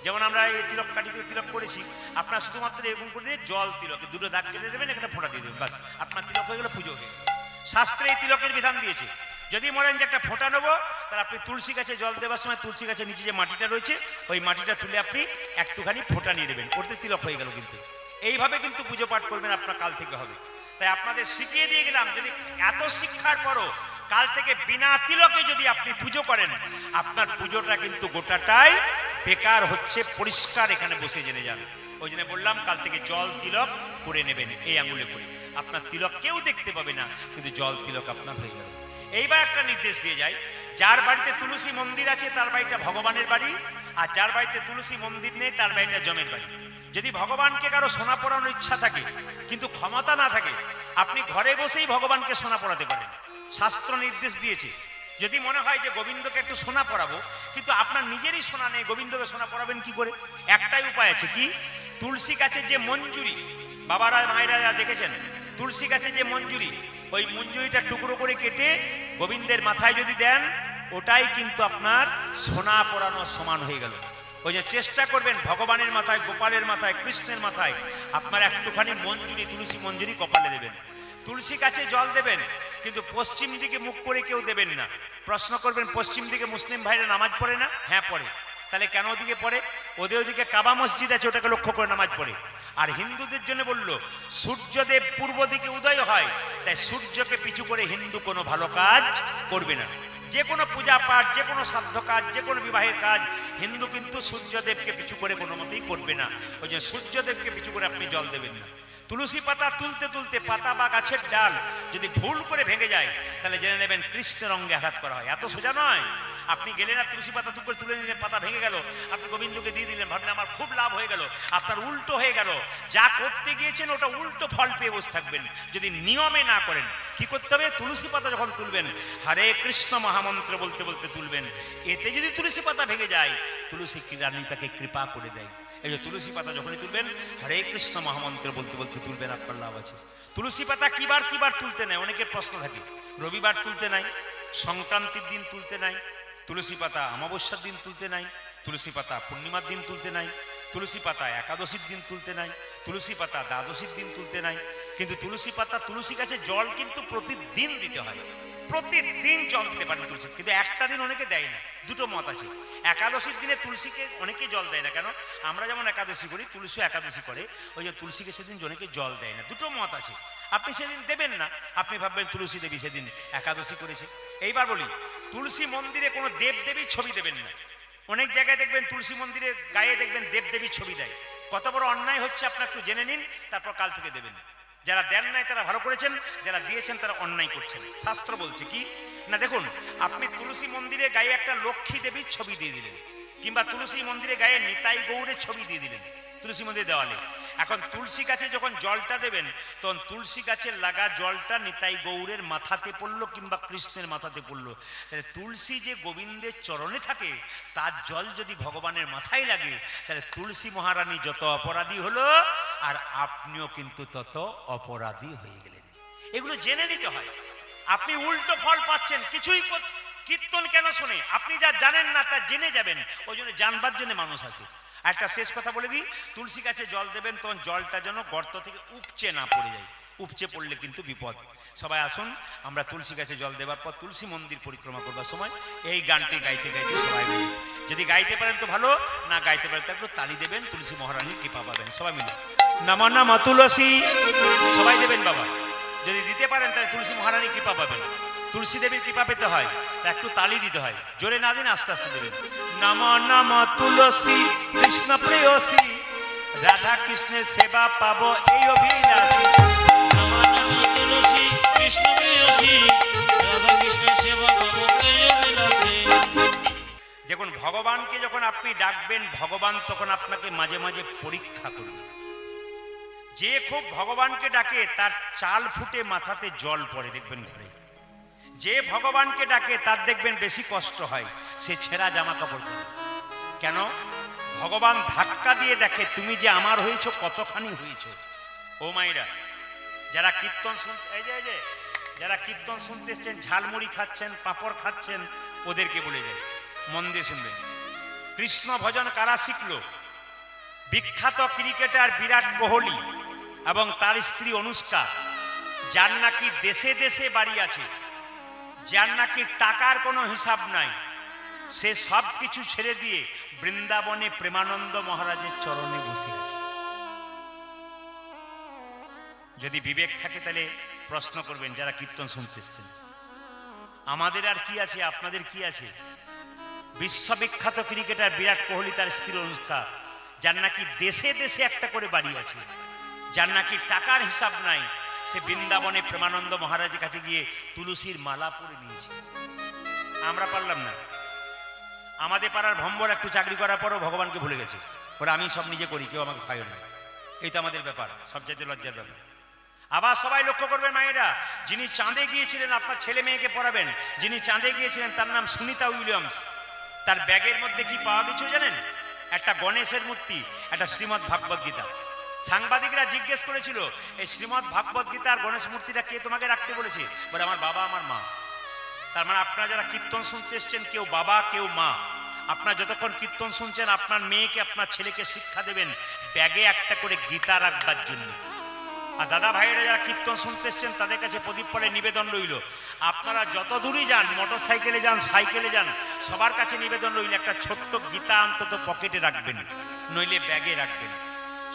যেমন আমরা এই তিলক কাঠিতে তিলক করেছি, আপনার শুধুমাত্র এরকম করে দিয়ে জল তিলকে দুটো দাগ কেটে দেবেন, এখানে ফোঁটা দিয়ে দেবেন, বাস আপনার তিলক হয়ে গেল, পুজো হয়ে গেল। শাস্ত্রে এই তিলকের বিধান দিয়েছে। যদি মনেন যে একটা ফোঁটা নেবো, তাহলে আপনি তুলসী গাছে জল দেওয়ার সময় তুলসী গাছের নিচে যে মাটিটা রয়েছে ওই মাটিটা তুলে আপনি একটুখানি ফোঁটা নিয়ে নেবেন, ওতে তিলক হয়ে গেল। কিন্তু এইভাবে কিন্তু পুজো পাঠ করবেন, আপনার কাল থেকে হবে। তাই আপনাদের শিখিয়ে দিয়ে গেলাম, যদি এত শিক্ষার পরও কাল থেকে বিনা তিলকে যদি আপনি পুজো করেন, আপনার পুজোটা কিন্তু গোটাটাই বেকার হচ্ছে। পরিষ্কার এখানে বসে জেনে যান। ওই জন্য বললাম কাল থেকে জল তিলক করে নেবেন এই আঙুলে করে। আপনার তিলক কেউ দেখতে পাবে না, কিন্তু জল তিলক আপনার হয়ে গেল। এইবার একটা নির্দেশ দিয়ে যায়, যার বাড়িতে তুলসী মন্দির আছে তার বাড়িটা ভগবানের বাড়ি, আর যার বাড়িতে তুলসী মন্দির নেই তার বাড়িটা জমের বাড়ি। যদি ভগবানকে কারো সোনা পড়ানোর ইচ্ছা থাকে কিন্তু ক্ষমতা না থাকে, আপনি ঘরে বসেই ভগবানকে সোনা পড়াতে পারেন। শাস্ত্র নির্দেশ দিয়েছে। যদি মনে হয় যে গোবিন্দকে একটু সোনা পড়াবো, কিন্তু আপনার নিজেরই সোনা নেই, গোবিন্দকে সোনা পড়াবেন কি করে? একটাই উপায় আছে, কি? তুলসী গাছের যে মঞ্জুরি, বাবারা মায়েরা দেখেছেন, তুলসী গাছের যে মঞ্জুরি, ওই মঞ্জুরিটা টুকরো করে কেটে গোবিন্দের মাথায় যদি দেন, ওটাই কিন্তু আপনার সোনা পরানো সমান হয়ে গেল। ওই যে চেষ্টা করবেন ভগবানের মাথায়, গোপালের মাথায়, কৃষ্ণের মাথায় আপনার একটুখানি মঞ্জুরি, তুলসী মঞ্জুরি কপালে দেবেন। তুলসী গাছে জল দেবেন, কিন্তু পশ্চিম দিকে মুখ করে কেউ দেবেন না। প্রশ্ন করবেন, পশ্চিম দিকে মুসলিম ভাইরা নামাজ পড়ে না? হ্যাঁ পড়ে। তাহলে কেন ওদিকে পড়ে? ওদের ওদিকে কাবা মসজিদ আছে, ওটাকে লক্ষ্য করে নামাজ পড়ে। আর হিন্দুদের জন্য বললো, সূর্যদেব পূর্ব দিকে উদয় হয়, তাই সূর্যকে পিছু করে হিন্দু কোনো ভালো কাজ করবে না। যে কোনো পূজা পাঠ, যে কোনো সাধ্য কাজ, যে কোনো বিবাহের কাজ হিন্দু কিন্তু সূর্যদেবকে পিছু করে কোনো মতেই করবে না। ওই যে সূর্যদেবকে পিছু করে আপনি জল দেবেন না। তুলসী পাতা তুলতে তুলতে পাতা বা গাছের ডাল যদি ভুল করে ভেঙে যায়, তাহলে জেনে নেবেন কৃষ্ণের অঙ্গে আঘাত করা হয়। এত সোজা নয়। আপনি গেলেন আর তুলসী পাতা তুলে তুলে নিলেন, পাতা ভেঙে গেল, আপনি গোবিন্দকে দিয়ে দিলেন, ভাবলেন আমার খুব লাভ হয়ে গেল, আপনার উল্টো হয়ে গেল। যা করতে গিয়েছেন ওটা উল্টো ফল পেয়ে বসে থাকবেন যদি নিয়মে না করেন। কি করতে হবে? তুলসী পাতা যখন তুলবেন, হরে কৃষ্ণ মহামন্ত্র বলতে বলতে তুলবেন। এতে যদি তুলসী পাতা ভেঙে যায়, তুলসী রানী তাকে কৃপা করে দেয়। এই যে তুলসী পাতা যখনই তুলবেন, হরে কৃষ্ণ মহামন্ত্র বলতে বলতে তুলবেন, আপনার লাভ আছে। তুলসী পাতা কিবার কিবার তুলতে নেয়, অনেকের প্রশ্ন থাকে। রবিবার তুলতে নাই, সংক্রান্তির দিন তুলতে নাই, তুলসী পাতা অমাবস্যার দিন তুলতে নাই, তুলসী পাতা পূর্ণিমার দিন তুলতে নাই, তুলসী পাতা একাদশীর দিন তুলতে নাই, তুলসী পাতা দ্বাদশীর দিন তুলতে নাই। কিন্তু তুলসী পাতা, তুলসী গাছে জল কিন্তু প্রতিদিন দিতে হয়। প্রতিদিন জল দিতে পারেন তুলসী, কিন্তু একটা দিন অনেকে দেয় না। দুটো মত আছে। একাদশীর দিনে তুলসীকে অনেকে জল দেয় না কেন? আমরা যেমন একাদশী করি, তুলসী একাদশী করে, ওই যে তুলসীকে সেদিন অনেকে জল দেয় না। দুটো মত আছে। আপনি সেদিন দেবেন না, আপনি ভাববেন তুলসী দেবী সেদিন একাদশী করেছে। এইবার বলি, তুলসী মন্দিরে কোনো দেবদেবীর ছবি দেবেন না। অনেক জায়গায় দেখবেন তুলসী মন্দিরে গায়ে দেখবেন দেবদেবীর ছবি দেয়। কত বড় অন্যায় হচ্ছে আপনার একটু জেনে নিন, তারপর কাল থেকে দেবেন। যারা দেন নাই তারা ভালো করেছেন, যারা দিয়েছেন তারা অন্যায় করছেন। শাস্ত্র বলছে কি না, দেখুন, আপনি তুলসী মন্দিরে গায়ে একটা লক্ষ্মী দেবীর ছবি দিয়ে দিলেন, কিংবা তুলসী মন্দিরে গায়ে নিতাই গৌড়ের ছবি দিয়ে দিলেন তুলসী মন্দিরে দেওয়ালে, এখন তুলসী গাছে যখন জলটা দেবেন তখন তুলসী গাছের লাগা জলটা নিতাই গৌরের মাথাতে পড়লো কিংবা কৃষ্ণের মাথাতে পড়লো। তাহলে তুলসী যে গোবিন্দের চরণে থাকে তার জল যদি ভগবানের মাথায় লাগে তাহলে তুলসী মহারানী যত অপরাধী হলো আর আপনিও কিন্তু তত অপরাধী হয়ে গেলেন। এগুলো জেনে নিতে হয়। আপনি উল্টো ফল পাচ্ছেন, কিছুই কীর্তন কেন শুনে? আপনি যা জানেন না তা জেনে যাবেন, ওই জন্য জানবার জন্য মানুষ আসে। একটা শেষ কথা বলে দিই, তুলসী গাছে জল দেবেন তখন জলটা যেন গর্ত থেকে উপচে না পড়ে যায়, উপচে পড়লে কিন্তু বিপদ। সবাই আসুন আমরা তুলসী গাছে জল দেওয়ার পর তুলসী মন্দির পরিক্রমা করবার সময় এই গানটি গাইতে গাইতে সবাই মিলে, যদি গাইতে পারেন তো ভালো, না গাইতে পারেন তো একটু তালি দেবেন, তুলসী মহারানীর কৃপা পাবেন সবাই মিলে। নামা নামা তুলসী সবাই দেবেন বাবা, যদি দিতে পারেন তাহলে তুলসী মহারানীর কৃপা পাবেন। তুলসী দেবীর কৃপা পেতে হয় তা একটু তালি দিতে হয়, জোরে না দিন আস্তে আস্তে দেবেন। নামা নামা তুলসী কৃষ্ণ প্রেয়সী, রাধা কৃষ্ণের সেবা পাবো এই অভিলাষী। নামা নামা তুলসী কৃষ্ণ প্রেয়সী, রাধা কৃষ্ণের সেবা পাবো এই অভিলাষে। দেখুন ভগবানকে যখন আপনি ডাকবেন ভগবান তখন আপনাকে মাঝে মাঝে পরীক্ষা করবে। যে খুব ভগবানকে ডাকে তার চাল ফুটে মাথাতে জল পড়ে দেখবেন ঘরে। যে ভগবানকে ডাকে তার দেখবেন বেশি কষ্ট হয়, সে ছেঁড়া জামা কাপড় পরে। কেন? ভগবান ধাক্কা দিয়ে দেখে তুমি যে আমার হয়েছ কতখানি হয়েছ। ও মাইরা যারা কীর্তন শুনতে এই যে যারা কীর্তন শুনতে এসছেন, ঝালমুড়ি খাচ্ছেন, পাঁপড় খাচ্ছেন, ওদেরকে বলে যায় মন দিয়ে শুনবেন। কৃষ্ণ ভজন কারা শিখল? বিখ্যাত ক্রিকেটার বিরাট কোহলি এবং তার স্ত্রী অনুষ্কা, যার নাকি দেশে দেশে বাড়ি আছে, যার নাকি টাকার কোনো হিসাব নাই, সে সব কিছু ছেড়ে দিয়ে বৃন্দাবনে প্রেমানন্দ মহারাজের চরণে বসে আছে। যদি বিবেক থাকে তাহলে প্রশ্ন করবেন যারা কীর্তন শুনতে এসছেন, আমাদের আর কি আছে, আপনাদের কি আছে? বিশ্ববিখ্যাত ক্রিকেটার বিরাট কোহলি, তার স্ত্রী অনুষ্কা, যার নাকি দেশে দেশে একটা করে বাড়ি আছে, যার নাকি টাকার হিসাব নাই, সে বৃন্দাবনে প্রেমানন্দ মহারাজের কাছে গিয়ে তুলসীর মালা পরে নিয়েছে। আমরা পারলাম না। আমাদের পাড়ার ভম্বর একটু চাকরি করার পরও ভগবানকে ভুলে গেছে, ওরা আমি সব নিজে করি, কেউ আমাকে খায়ও না। এই তো আমাদের ব্যাপার, সবচাইতে লজ্জার ব্যাপার। আবার সবাই লক্ষ্য করবেন মায়েরা, যিনি চাঁদে গিয়েছিলেন আপনার ছেলে মেয়েকে পড়াবেন, যিনি চাঁদে গিয়েছিলেন তার নাম সুনিতা উইলিয়ামস। তার ব্যাগের মধ্যে কি পাওয়া গেছিল জানেন? একটা গণেশের মূর্তি, একটা শ্রীমদ্ ভাগবত গীতা। সাংবাদিকরা জিজ্ঞেস করেছিল এই শ্রীমদ্ ভাগবত গীতা আর গণেশ মূর্তিটা কে তোমাকে রাখতে বলেছে? বলে আমার বাবা আমার মা। তার মানে আপনারা যারা কীর্তন শুনতে এসছেন কেউ বাবা কেউ মা। আপনারা যতক্ষণ কীর্তন শুনছেন আপনার মেয়েকে আপনার ছেলেকে শিক্ষা দেবেন ব্যাগে একটা করে গীতা রাখবার জন্য। আর দাদা ভাইয়েরা যারা কীর্তন শুনতে এসছেন তাদের কাছে প্রদীপ পরে নিবেদন রইল, আপনারা যত দূরই যান, মোটর সাইকেলে যান, সাইকেলে যান, সবার কাছে নিবেদন রইল একটা ছোট্ট গীতা অন্তত পকেটে রাখবেন, নইলে ব্যাগে রাখবেন।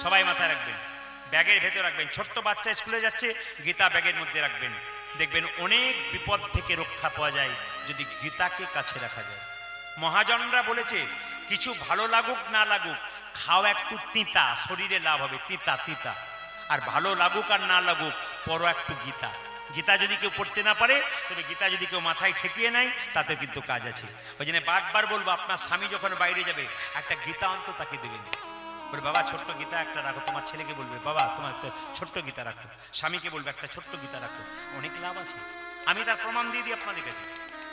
সবাই মাথায় রাখবেন, ব্যাগের ভেতর রাখবেন। ছোট্ট বাচ্চা স্কুলে যাচ্ছে, গীতা ব্যাগের মধ্যে রাখবেন। দেখবেন অনেক বিপদ থেকে রক্ষা পাওয়া যায় যদি গীতাকে কাছে রাখা যায়। মহাজনরা বলেছে কিছু ভালো লাগুক না লাগুক খাও একটু তিতা, শরীরে লাভ হবে। তিতা তিতা, আর ভালো লাগুক আর না লাগুক পড়ো একটু গীতা। গীতা যদি কেউ পড়তে না পারে তবে গীতা যদি কেউ মাথায় ঠেকিয়ে নেয় তাতে কিন্তু কাজ আছে। ওই জন্য বারবার বলবো আপনার স্বামী যখন বাইরে যাবে একটা গীতা অন্ত তাকে দেবেন। বলে বাবা ছোট্ট গীতা একটা রাখো, তোমার ছেলেকে বলবে বাবা তোমার একটা ছোট্ট গীতা রাখো, স্বামীকে বলবে একটা ছোট্ট গীতা রাখো, অনেক লাভ আছে। আমি তার প্রমাণ দিয়ে দিই আপনাদের কাছে।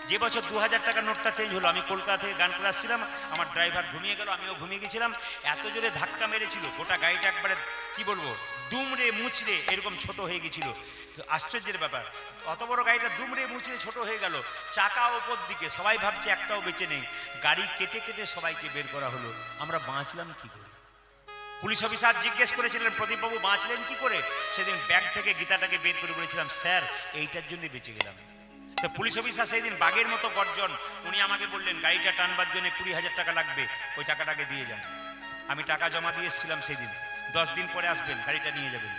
যে বছর 2000 টাকার নোটটা চেঞ্জ হলো, আমি কলকাতা থেকে গান করে আসছিলাম, আমার ড্রাইভার ঘুমিয়ে গেল, আমিও ঘুমিয়ে গেছিলাম। এত জোরে ধাক্কা মেরেছিল গোটা গাড়িটা একবারে কি বলবো দুমড়ে মুচড়ে এরকম ছোট হয়ে গেছিল। আশ্চর্যের ব্যাপার, অত বড় গাড়িটা দুমড়ে মুচড়ে ছোট হয়ে গেল, চাকা ওপর দিকে, সবাই ভাবছে একটাও বেঁচে নেই। গাড়ি কেটে কেটে সবাইকে বের করা হলো, আমরা বাঁচলাম কি করে? পুলিশ অফিসার জিজ্ঞেস করেছিলেন প্রদীপবাবু বাঁচলেন কি করে? সেদিন ব্যাগ থেকে গীতাটাকে বের করে বলেছিলাম স্যার এইটার জন্য বেঁচে গেলাম। তো পুলিশ অফিসার সেই দিন বাঘের মতো গর্জন, উনি আমাকে বললেন গাড়িটা টানবার জন্য 20,000 টাকা লাগবে, ওই টাকাটাকে দিয়ে যান। আমি টাকা জমা দিয়ে এসেছিলাম সেই দিন, 10 দিন পরে আসবেন গাড়িটা নিয়ে যাবেন।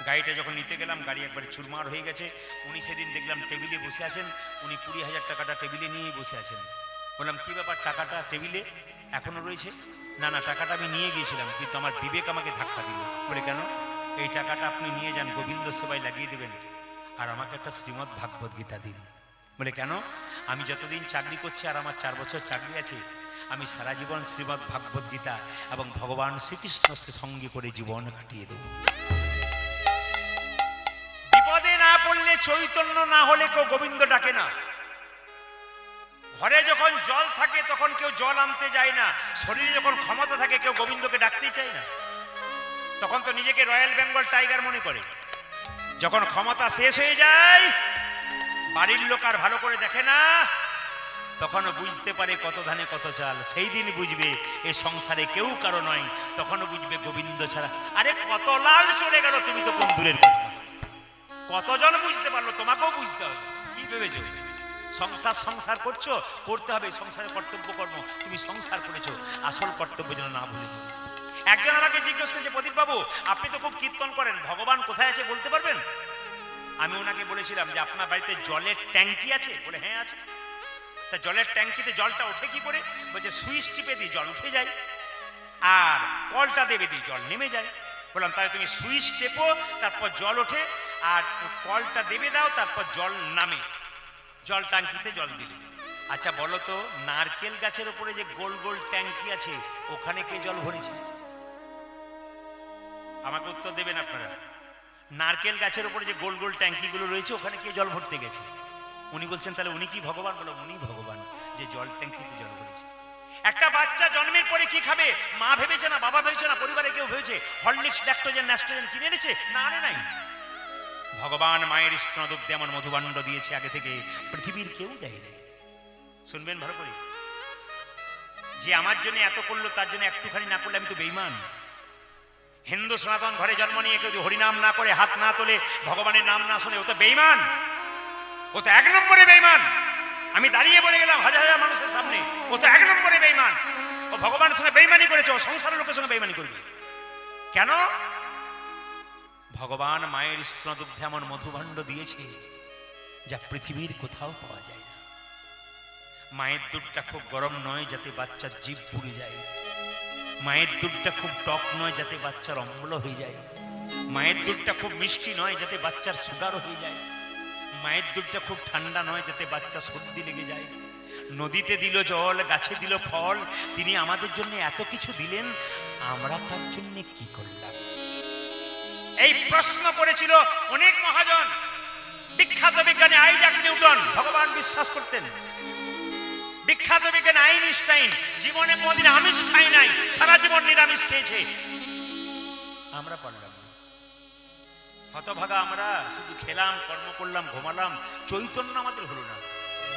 গাড়িটা যখন নিতে গেলাম গাড়ি একবারে চুরমার হয়ে গেছে। উনি সেদিন দেখলাম টেবিলে বসে আছেন, উনি 20,000 টাকাটা টেবিলে নিয়েই বসে আছেন। বললাম কী ব্যাপার, টাকাটা টেবিলে এখনও রয়েছে? না না টাকাটা আমি নিয়ে গিয়েছিলাম কিন্তু আমার বিবেক আমাকে ধাক্কা দিল। বলে কেন? এই টাকাটা আপনি নিয়ে যান গোবিন্দ সেবায় লাগিয়ে দেবেন আর আমাকে একটা শ্রীমদ্ ভাগবত গীতা দিন। বলে কেন? আমি যতদিন চাকরি করছি, আর আমার 4 বছর চাকরি আছে, আমি সারা জীবন শ্রীমদ্ ভাগবত গীতা এবং ভগবান শ্রীকৃষ্ণকে সঙ্গে করে জীবন কাটিয়ে দেব। বিপদে না পড়লে, চৈতন্য না হলে কেউ গোবিন্দ ডাকে না। ঘরে যখন জল থাকে তখন কেউ জল আনতে যায় না, শরীরে যখন ক্ষমতা থাকে কেউ গোবিন্দকে ডাকতেই চায় না। তখন তো নিজেকে রয়্যাল বেঙ্গল টাইগার মনে করে। যখন ক্ষমতা শেষ হয়ে যায়, বাড়ির লোক আর ভালো করে দেখে না, তখনও বুঝতে পারে কত ধানে কত চাল। সেই দিন বুঝবে এ সংসারে কেউ কারো নয়, তখনও বুঝবে গোবিন্দ ছাড়া। আরে কত লাল চলে গেল, তুমি তো কোন দূরের কথা। কতজন বুঝতে পারলো, তোমাকেও বুঝতে হবে। কি ভেবেছ সংসার সংসার করছো? করতে হবে, সংসারের কর্তব্য কর্ম। তুমি সংসার করেছো, আসল কর্তব্য যেন না ভুলে যাও। একজন আমাকে জিজ্ঞেস করেছে, প্রদীপ বাবু আপনি তো খুব কীর্তন করেন, ভগবান কোথায় আছে বলতে পারবেন? আমি ওনাকে বলেছিলাম যে আপনার বাড়িতে জলের ট্যাঙ্কি আছে? বলে হ্যাঁ আছে। তা জলের ট্যাঙ্কিতে জলটা ওঠে কি করে? বলছে সুইচ টিপে দিই জল উঠে যায়, আর কলটা দেবে দিই জল নেমে যায়। বললাম তাহলে তুমি সুইচ টেপো, তারপর জল ওঠে, আর কলটা দেবে দাও, তারপর জল নামে, জল ট্যাঙ্কিতে জল দিলে। আচ্ছা বলো তো, নারকেল গাছের উপরে যে গোল গোল ট্যাঙ্কি আছে, ওখানে কে জল ভরেছে? আমাকে উত্তর দেবেন আপনারা। নারকেল গাছের উপরে যে গোল গোল ট্যাঙ্কিগুলো রয়েছে, ওখানে কে জল ভরতে গেছে? উনি বলছেন তাহলে উনি কি ভগবান? বলো উনি ভগবান, যে জল ট্যাঙ্কিতে জল ভরেছে। একটা বাচ্চা জন্মের পরে কি খাবে? মা ভেবেছে না, বাবা ভেবেছে না, পরিবারে কেউ ভেবেছে হরলিক্স, ল্যাকটোজেন, ন্যাস্টোজেন কিনে এনেছে? না, আনে নাই। ভগবান মায়ের স্তনদুগ্ধে এমন মধুভাণ্ড দিয়েছে আগে থেকে, পৃথিবীর কেউ দেয় নাই। শুনবেন ভালো করে, যে আমার জন্য এত করলো, তার জন্য একটুখানি না করলে আমি তো বেঈমান। হিন্দু সনাতন ঘরে জন্ম নিয়ে কেউ হরিনাম না করে, হাত না তোলে, ভগবানের নাম না শুনে, ও তো বেঈমান, ও তো 1 নম্বরে বেঈমান। আমি দাঁড়িয়ে বলে গেলাম হাজার হাজার মানুষের সামনে, ও তো 1 নম্বরে বেঈমান। ও ভগবানের সঙ্গে বেঈমানি করেছে, ও সংসারের লোকের সঙ্গে বেঈমানি করবে কেন? ভগবান মায়ের স্তনদুগ্ধে এমন মধুভাণ্ড দিয়েছে যা পৃথিবীর কোথাও পাওয়া যায় না। মায়ের দুধটা খুব গরম নয় যাতে বাচ্চার জিভ পুড়ে যায়, মায়ের দুধটা খুব টক নয় যাতে বাচ্চার অম্ল হয়ে যায়, মায়ের দুধটা খুব মিষ্টি নয় যাতে বাচ্চার সুগার হয়ে যায়, মায়ের দুধটা খুব ঠান্ডা নয় যাতে বাচ্চা সর্দি লেগে যায়। নদীতে দিল জল, গাছে দিল ফল, তিনি আমাদের জন্য এত কিছু দিলেন, আমরা তার জন্য কি করলাম? এই প্রশ্ন করেছিল অনেক মহাজন। বিখ্যাত বিজ্ঞানী আইজাক নিউটন ভগবান বিশ্বাস করতেন। বিখ্যাত বিজ্ঞানী আইনস্টাইন জীবনে কোনদিন আমিষ খাই নাই, সারা জীবন নিরামিষ খেয়েছে। আমরা পারলাম না। হতভাগা আমরা, শুধু খেলাম, কর্ম করলাম, ঘুমালাম, চৈতন্য আমাদের হলো না।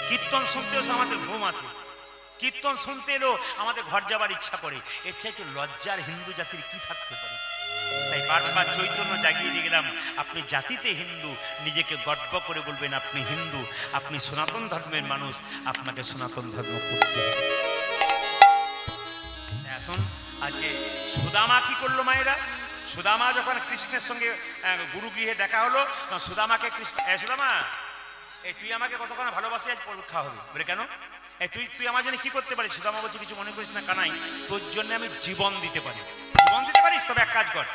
কীর্তন শুনতেও আমাদের ঘুম আসে, কীর্তন শুনতে এলেও আমাদের ঘর যাবার ইচ্ছা করে। এর চাইতে লজ্জার হিন্দু জাতির কি থাকতে পারে? তাই বারবার চৈতন্য জাগিয়ে দিয়ে গেলাম, আপনি জাতিতে হিন্দু, নিজেকে গর্ব করে বলবেন আপনি হিন্দু, আপনি সনাতন ধর্মের মানুষ, আপনাকে সনাতন ধর্ম করতে হবে। এখন আজকে সুদামা কি করলো মায়েরা? সুদামা যখন কৃষ্ণের সঙ্গে গুরুগৃহে দেখা হলো, সুদামাকে কৃষ্ণ, সুদামা এই তুই আমাকে কতক্ষণ ভালোবাসি, আজ পরীক্ষা হবে। বলে কেন? তুই আমার জন্য কি করতে পারিস? সুদামা বলছে কিছু মনে করিস না কানাই, তোর জন্য আমি জীবন দিতে পারি। জীবন দিতে পারিস? তবে এক কাজ কর,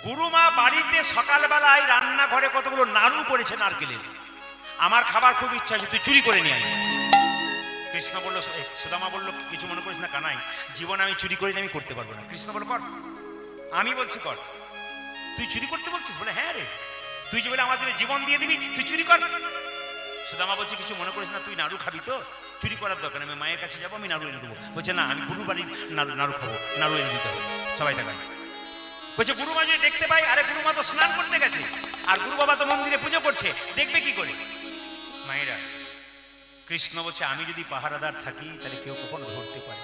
গুরুমা বাড়িতে সকালবেলায় রান্নাঘরে কতগুলো নাড়ু করেছে নারকেলের, আমার খাবার খুব ইচ্ছা আছে, তুই চুরি করে নিয়ে আয়। কৃষ্ণ বলল, সুদামা বলল কিছু মনে করিস না কানাই, জীবন আমি চুরি করি আমি করতে পারবো না। কৃষ্ণ বলল কর। আমি বলছি কর। তুই চুরি করতে বলছিস? বলে হ্যাঁ রে, তুই যে বলে আমার জন্য জীবন দিয়ে দিবি, তুই চুরি কর। সুদামা বলছে কিছু মনে করিস না, তুই নাড়ু খাবি তো? চুরি করার দরকার, আমি মায়ের কাছে যাবো, আমি নাড়ু এনে দেবো। বলছে না, আমি গুরু বাড়ির নাড়ু খাবো, নাড়ু এনে দিতে হবে, সবাই দেখায়। বলছে গুরুমা যদি দেখতে পাই, আরে গুরুমা তো স্নান করতে গেছে, আর গুরু বাবা তো মন্দিরে পুজো করছে, দেখবে কি করে? মায়েরা, কৃষ্ণ বলছে আমি যদি পাহারাদার থাকি তাহলে কেউ কখনো ধরতে পারে,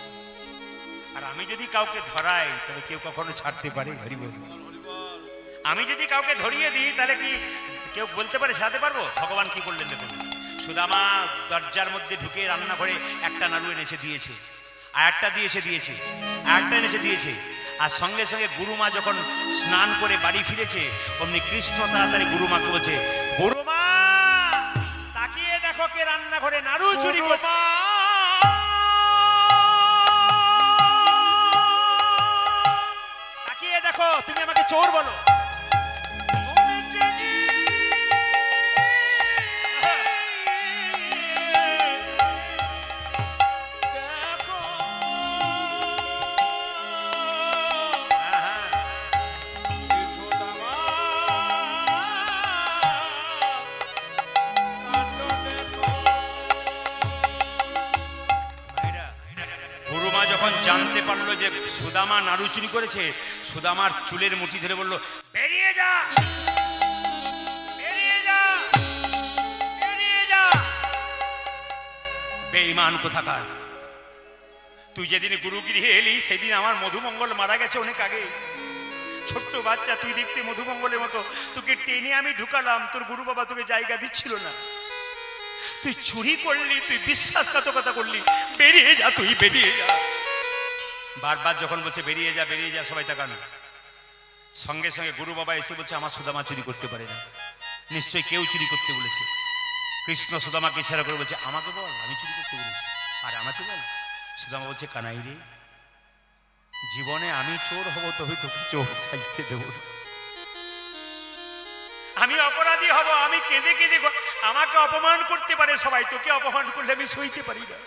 আর আমি যদি কাউকে ধরাই তাহলে কেউ কখনো ছাড়তে পারে? হরিবল। আমি যদি কাউকে ধরিয়ে দিই তাহলে কি কেউ বলতে পারে ছাড়তে পারবো? ভগবান কি করলেন দেখুন, সুদামা দরজার মধ্যে ঢুকে রান্নাঘরে একটা নাড়ু এনেছে দিয়েছে, আর একটা দিয়েছে, আর একটা এনেছে দিয়েছে, আর সঙ্গে সঙ্গে গুরুমা যখন স্নান করে বাড়ি ফিরেছে, অমনি কৃষ্ণ তাড়াতাড়ি গুরুমাকে বলছে, গুরুমা তাকিয়ে দেখো কে রান্নাঘরে নাড়ু চুরি করছে। তাকিয়ে দেখো, তুমি আমাকে চোর বলো? জানতে পারলো যে সুদামা নাড়ু চুরি করেছে, সুদামার চুলের মুঠি ধরে বলল, বেরিয়ে যা, বেরিয়ে যা, বেরিয়ে যা। বেঈমান কোথাকার, তুই যেদিন গুরুগৃহে এলি সেদিন আমার মধুমঙ্গল মারা গেছে অনেক আগে। ছোট্ট বাচ্চা তুই দেখতে মধুমঙ্গলের মতো, তোকে টেনে আমি ঢুকালাম, তোর গুরু বাবা তোকে জায়গা দিচ্ছিল না। তুই চুরি করলি, তুই বিশ্বাসঘাতকতা করলি, বেরিয়ে যা, তুই বেরিয়ে যা। বারবার যখন বলছে বেরিয়ে যা, বেরিয়ে যা, সবাই তাকান। সঙ্গে সঙ্গে গুরু বাবা এসে বলছে, আমার সুদামা চুরি করতে পারে না, নিশ্চয়ই কেউ চুরি করতে বলেছে। কৃষ্ণ সুদামাকে ইশারা করে বলছে, আমাকে বল, আমি চুরি করতে বলেছি, আর আমাকে বল। সুদামা বলছে, কানাই রে, জীবনে আমি চোর হব তবে তোকে চোর সাজতে দেব না। আমি অপরাধী হব, আমি কেঁদে কেঁদে, আমাকে অপমান করতে পারে সবাই, তোকে অপমান করলে আমি সইতে পারি না।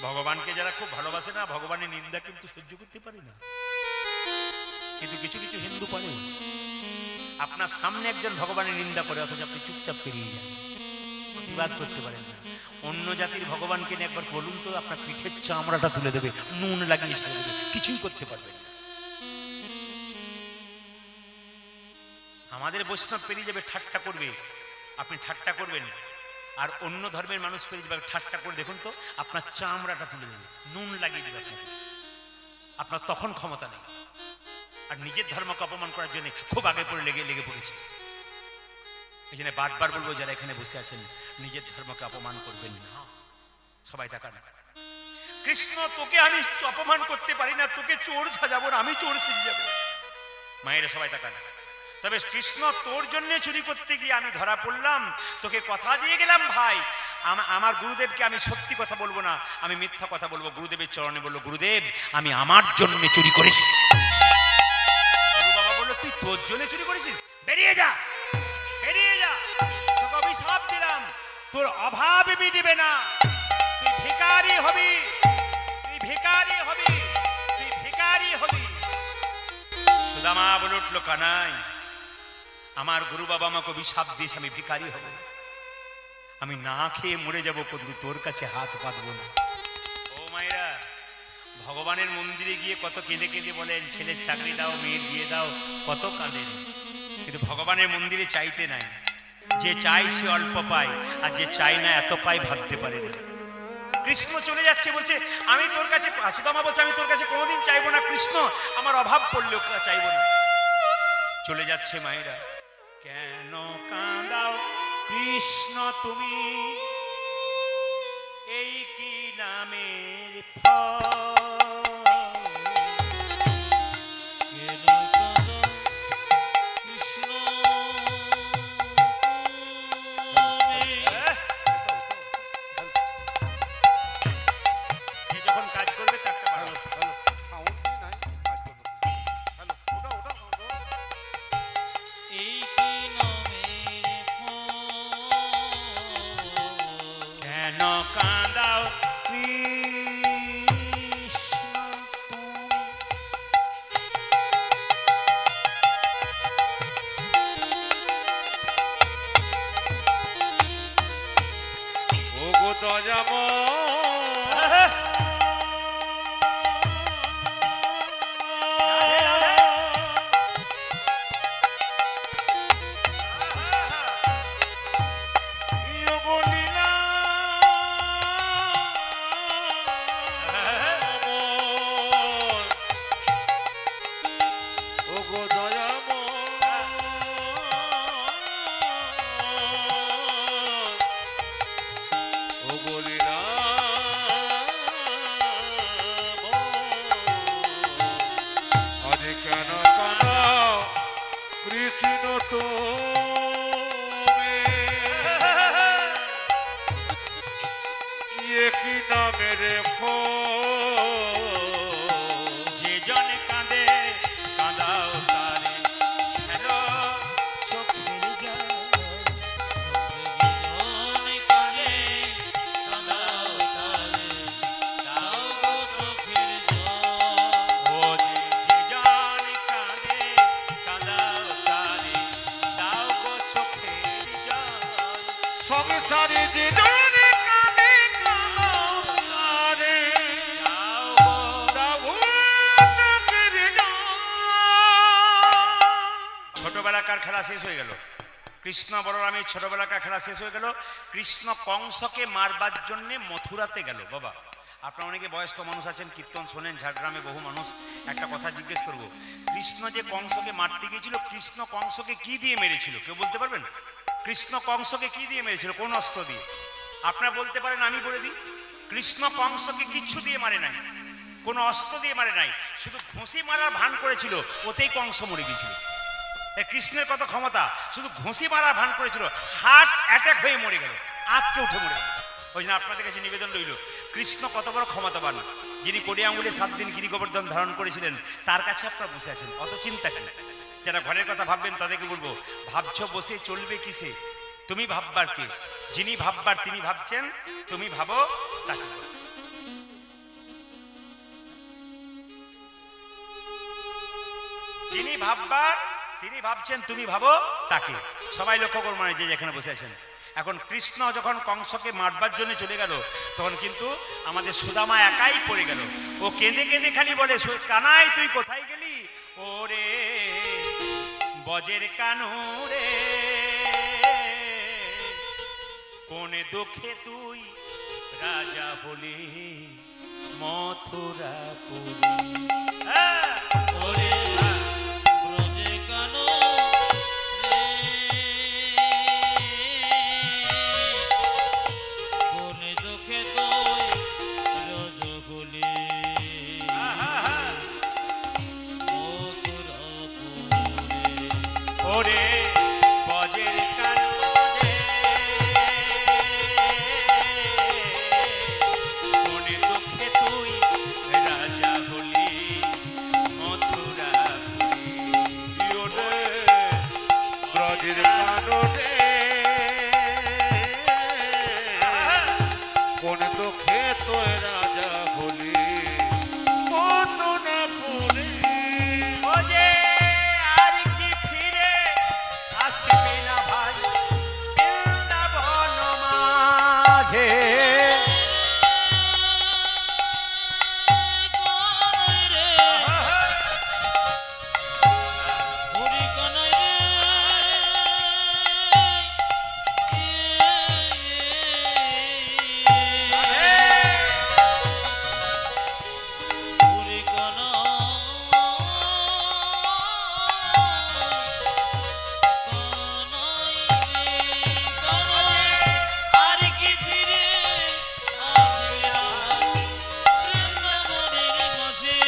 ভগবানকে যারা খুব ভালোবাসে না, ভগবানের নিন্দা কিন্তু সহ্য করতে পারে না। কিন্তু কিছু কিছু হিন্দু পারে। আপনার সামনে একজন ভগবানের নিন্দা করে, অথচ আপনি চুপচাপ পেরিয়ে যান, প্রতিবাদ করতে পারেন না। অন্য জাতির ভগবানকে নিয়ে একবার বলুন তো, আপনার পিঠের চামড়াটা তুলে দেবে, নুন লাগিয়ে ছেড়ে দেবে, কিছুই করতে পারবেন না। আমাদের বৈষ্ণব পেরিয়ে যাবে, ঠাট্টা করবে, আপনি ঠাট্টা করবেন, আর অন্য ধর্মের মানুষ পেরিয়ে যাবে, ঠাট্টা করে দেখুন তো, আপনার চামড়াটা তুলে দেবে, নুন লাগিয়ে দেবে আপনাকে, আপনার তখন ক্ষমতা নেই। আর নিজের ধর্মকে অপমান করার জন্য খুব আগে পড়ে লেগে পড়েছে। এই জন্য বারবার বলবো, যারা এখানে বসে আছেন, নিজের ধর্মকে অপমান করবেন না। সবাই তাকান, কৃষ্ণ তোকে আমি অপমান করতে পারি না, তোকে চোর সাজাবো না, আমি চোর সেজে যাবো। মায়েরা সবাই তাকান। তবে কৃষ্ণ তোর জন্য চুরি করতে গিয়ে আমি ধরা পড়লাম, তোকে কথা দিয়ে গেলাম ভাই, আমার গুরুদেবকে আমি সত্যি কথা বলবো না, আমি মিথ্যা কথা বলবো। গুরুদেবের চরণে বললো, গুরুদেব আমি আমার জন্য চুরি করেছি। গুরু বাবা বললো, তুই তোর জন্য চুরি করেছিস, বেরিয়ে যা, বেরিয়ে যা, তোকে অভিশাপ দিলাম, তোর অভাব মিটবে না, তুই ভিখারি হবি, তুই ভিখারি হবি, তুই ভিখারি হবি। সুদামা বলে উঠলো, কানাই, আমার গুরু বাবা আমাকে অভিশাপ দিস, আমি ভিখারি হব, আমি না খেয়ে মরে যাব, কিন্তু তোর কাছে হাত পাতবো না। ও মায়েরা, ভগবানের মন্দিরে গিয়ে কত কেঁদে কেঁদে বলেন, ছেলের চাকরি দাও, মেয়ের বিয়ে দাও, কত কাঁদেন, কিন্তু ভগবানের মন্দিরে চাইতে নাই। যে চাই সে অল্প পায়, আর যে চাই না এত পায় ভাবতে পারে না। কৃষ্ণ চলে যাচ্ছে, বলছে আমি তোর কাছে, সুদামা বলছে আমি তোর কাছে কোনোদিন চাইবো না কৃষ্ণ, আমার অভাব পড়লেও চাইবো না। চলে যাচ্ছে মায়েরা। কেন কাঁদাও কৃষ্ণ তুমি, এই কি নামের ফল, কেন কাঁদো কৃষ্ণ যে যখন কাজ করবে তারটা ভালো। এই কি নামের ফল, কেন কাঁদাও কৃষ্ণ তুমি, ও গো দয়াময়, কি নামের যে জন কাঁদে কাঁদাও তারে, কেন চোখের জল, বিজয় কাজে কাঁদাও তারে, দাও গো চোখের জল। ও যে জন কাঁদে কাঁদাও তারে, দাও গো চোখের জল। সংসারে যে জনে কাঁদে কাঁদাও তারে, কৃষ্ণ বলরামের ছোটবেলাকার খেলা শেষ হয়ে গেল, কৃষ্ণ কংসকে মারবার জন্যে মথুরাতে গেল। বাবা, আপনারা অনেকে বয়স্ক মানুষ আছেন, কীর্তন শোনেন, ঝাড়গ্রামে বহু মানুষ। একটা কথা জিজ্ঞেস করব, কৃষ্ণ যে কংসকে মারতে গিয়েছিল, কৃষ্ণ কংসকে কি দিয়ে মেরেছিল? কেউ বলতে পারবেন? কৃষ্ণ কংসকে কি দিয়ে মেরেছিল? কোন অস্ত্র দিয়ে? আপনারা বলতে পারেন, আমি বলে দিই। কৃষ্ণ কংসকে কিচ্ছু দিয়ে মারে নাই, কোনো অস্ত্র দিয়ে মারে নাই, শুধু ঘুষি মারার ভান করেছিল, ওতেই কংস মরে গিয়েছিল। কৃষ্ণের কত ক্ষমতা, শুধু ঘুষি মারার ভান করেছিল, হার্ট অ্যাটাক হয়ে মরে গেল, আঁতকে উঠে মরে গেল। ওই জন্য আপনাদের কাছে নিবেদন রইল, কৃষ্ণ কত বড় ক্ষমতাবান, যিনি কোড়ে আঙুলে 7 দিন গিরি গোবর্ধন ধারণ করেছিলেন, তার কাছে আপনারা বসে আছেন, অত চিন্তা কেন? যারা ঘরের কথা ভাববেন তাদেরকে বলবো, ভাবছো বসে চলবে কিসে? তুমি ভাববার কে? যিনি ভাববার তিনি ভাবছেন, তুমি ভাবো তাকে। যিনি ভাববার তিনি ভাবছেন, তুমি ভাবো তাকে। সবাই লক্ষ্য করুন, মানে যে যেখানে বসে আছেন। এখন কৃষ্ণ যখন কংসকে মারবার জন্য চলে গেল, তখন কিন্তু আমাদের সুদামা একাই পড়ে গেল। ও কেঁদে কেঁদে খালি বলে, কানাই তুই কোথায় গেলি? ওরে বজের কানু রে, কোন দুঃখে তুই রাজা হলি মথুরাপুরী। হ্যাঁ, ওরে ব্রজে কানো রে, কোন দুঃখে তোয় রজগুলি মথুরাপুরে। ওরে বজের কানু রে, কোন দুঃখে তুই রাজা হলি মথুরাপুরী। ওরে ব্রজের কাননে কোন দুঃখে তোয় রাজা হলি মথুরাপুরে। ও যে আর কি ফিরে আসবি না ভাই বৃন্দাবন মাঝে। কানাই রে, হরি কানাই রে, হরি কানাই রে, কানাই আর কি ফিরে আসবে না বৃন্দাবনের মাঝে।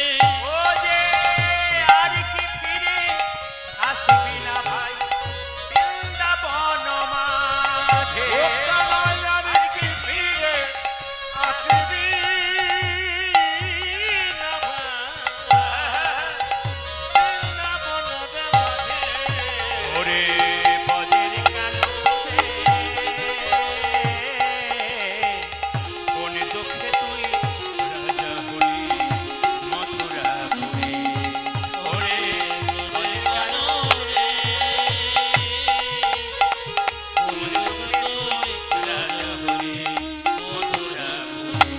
ও যে আর কি ফিরে আসবি না ভাই বৃন্দাবন মাঝে। ও কানাই আর কি ফিরে আসবি না ভাই বৃন্দাবনের মাঝে। ওরে বজের কানু রে, কোন দুঃখে তুই রাজা হলি মথুরাপুরী। ওরে বজের কানু রে, কোন দুঃখে তুই রাজা হলি মথুরাপুরী।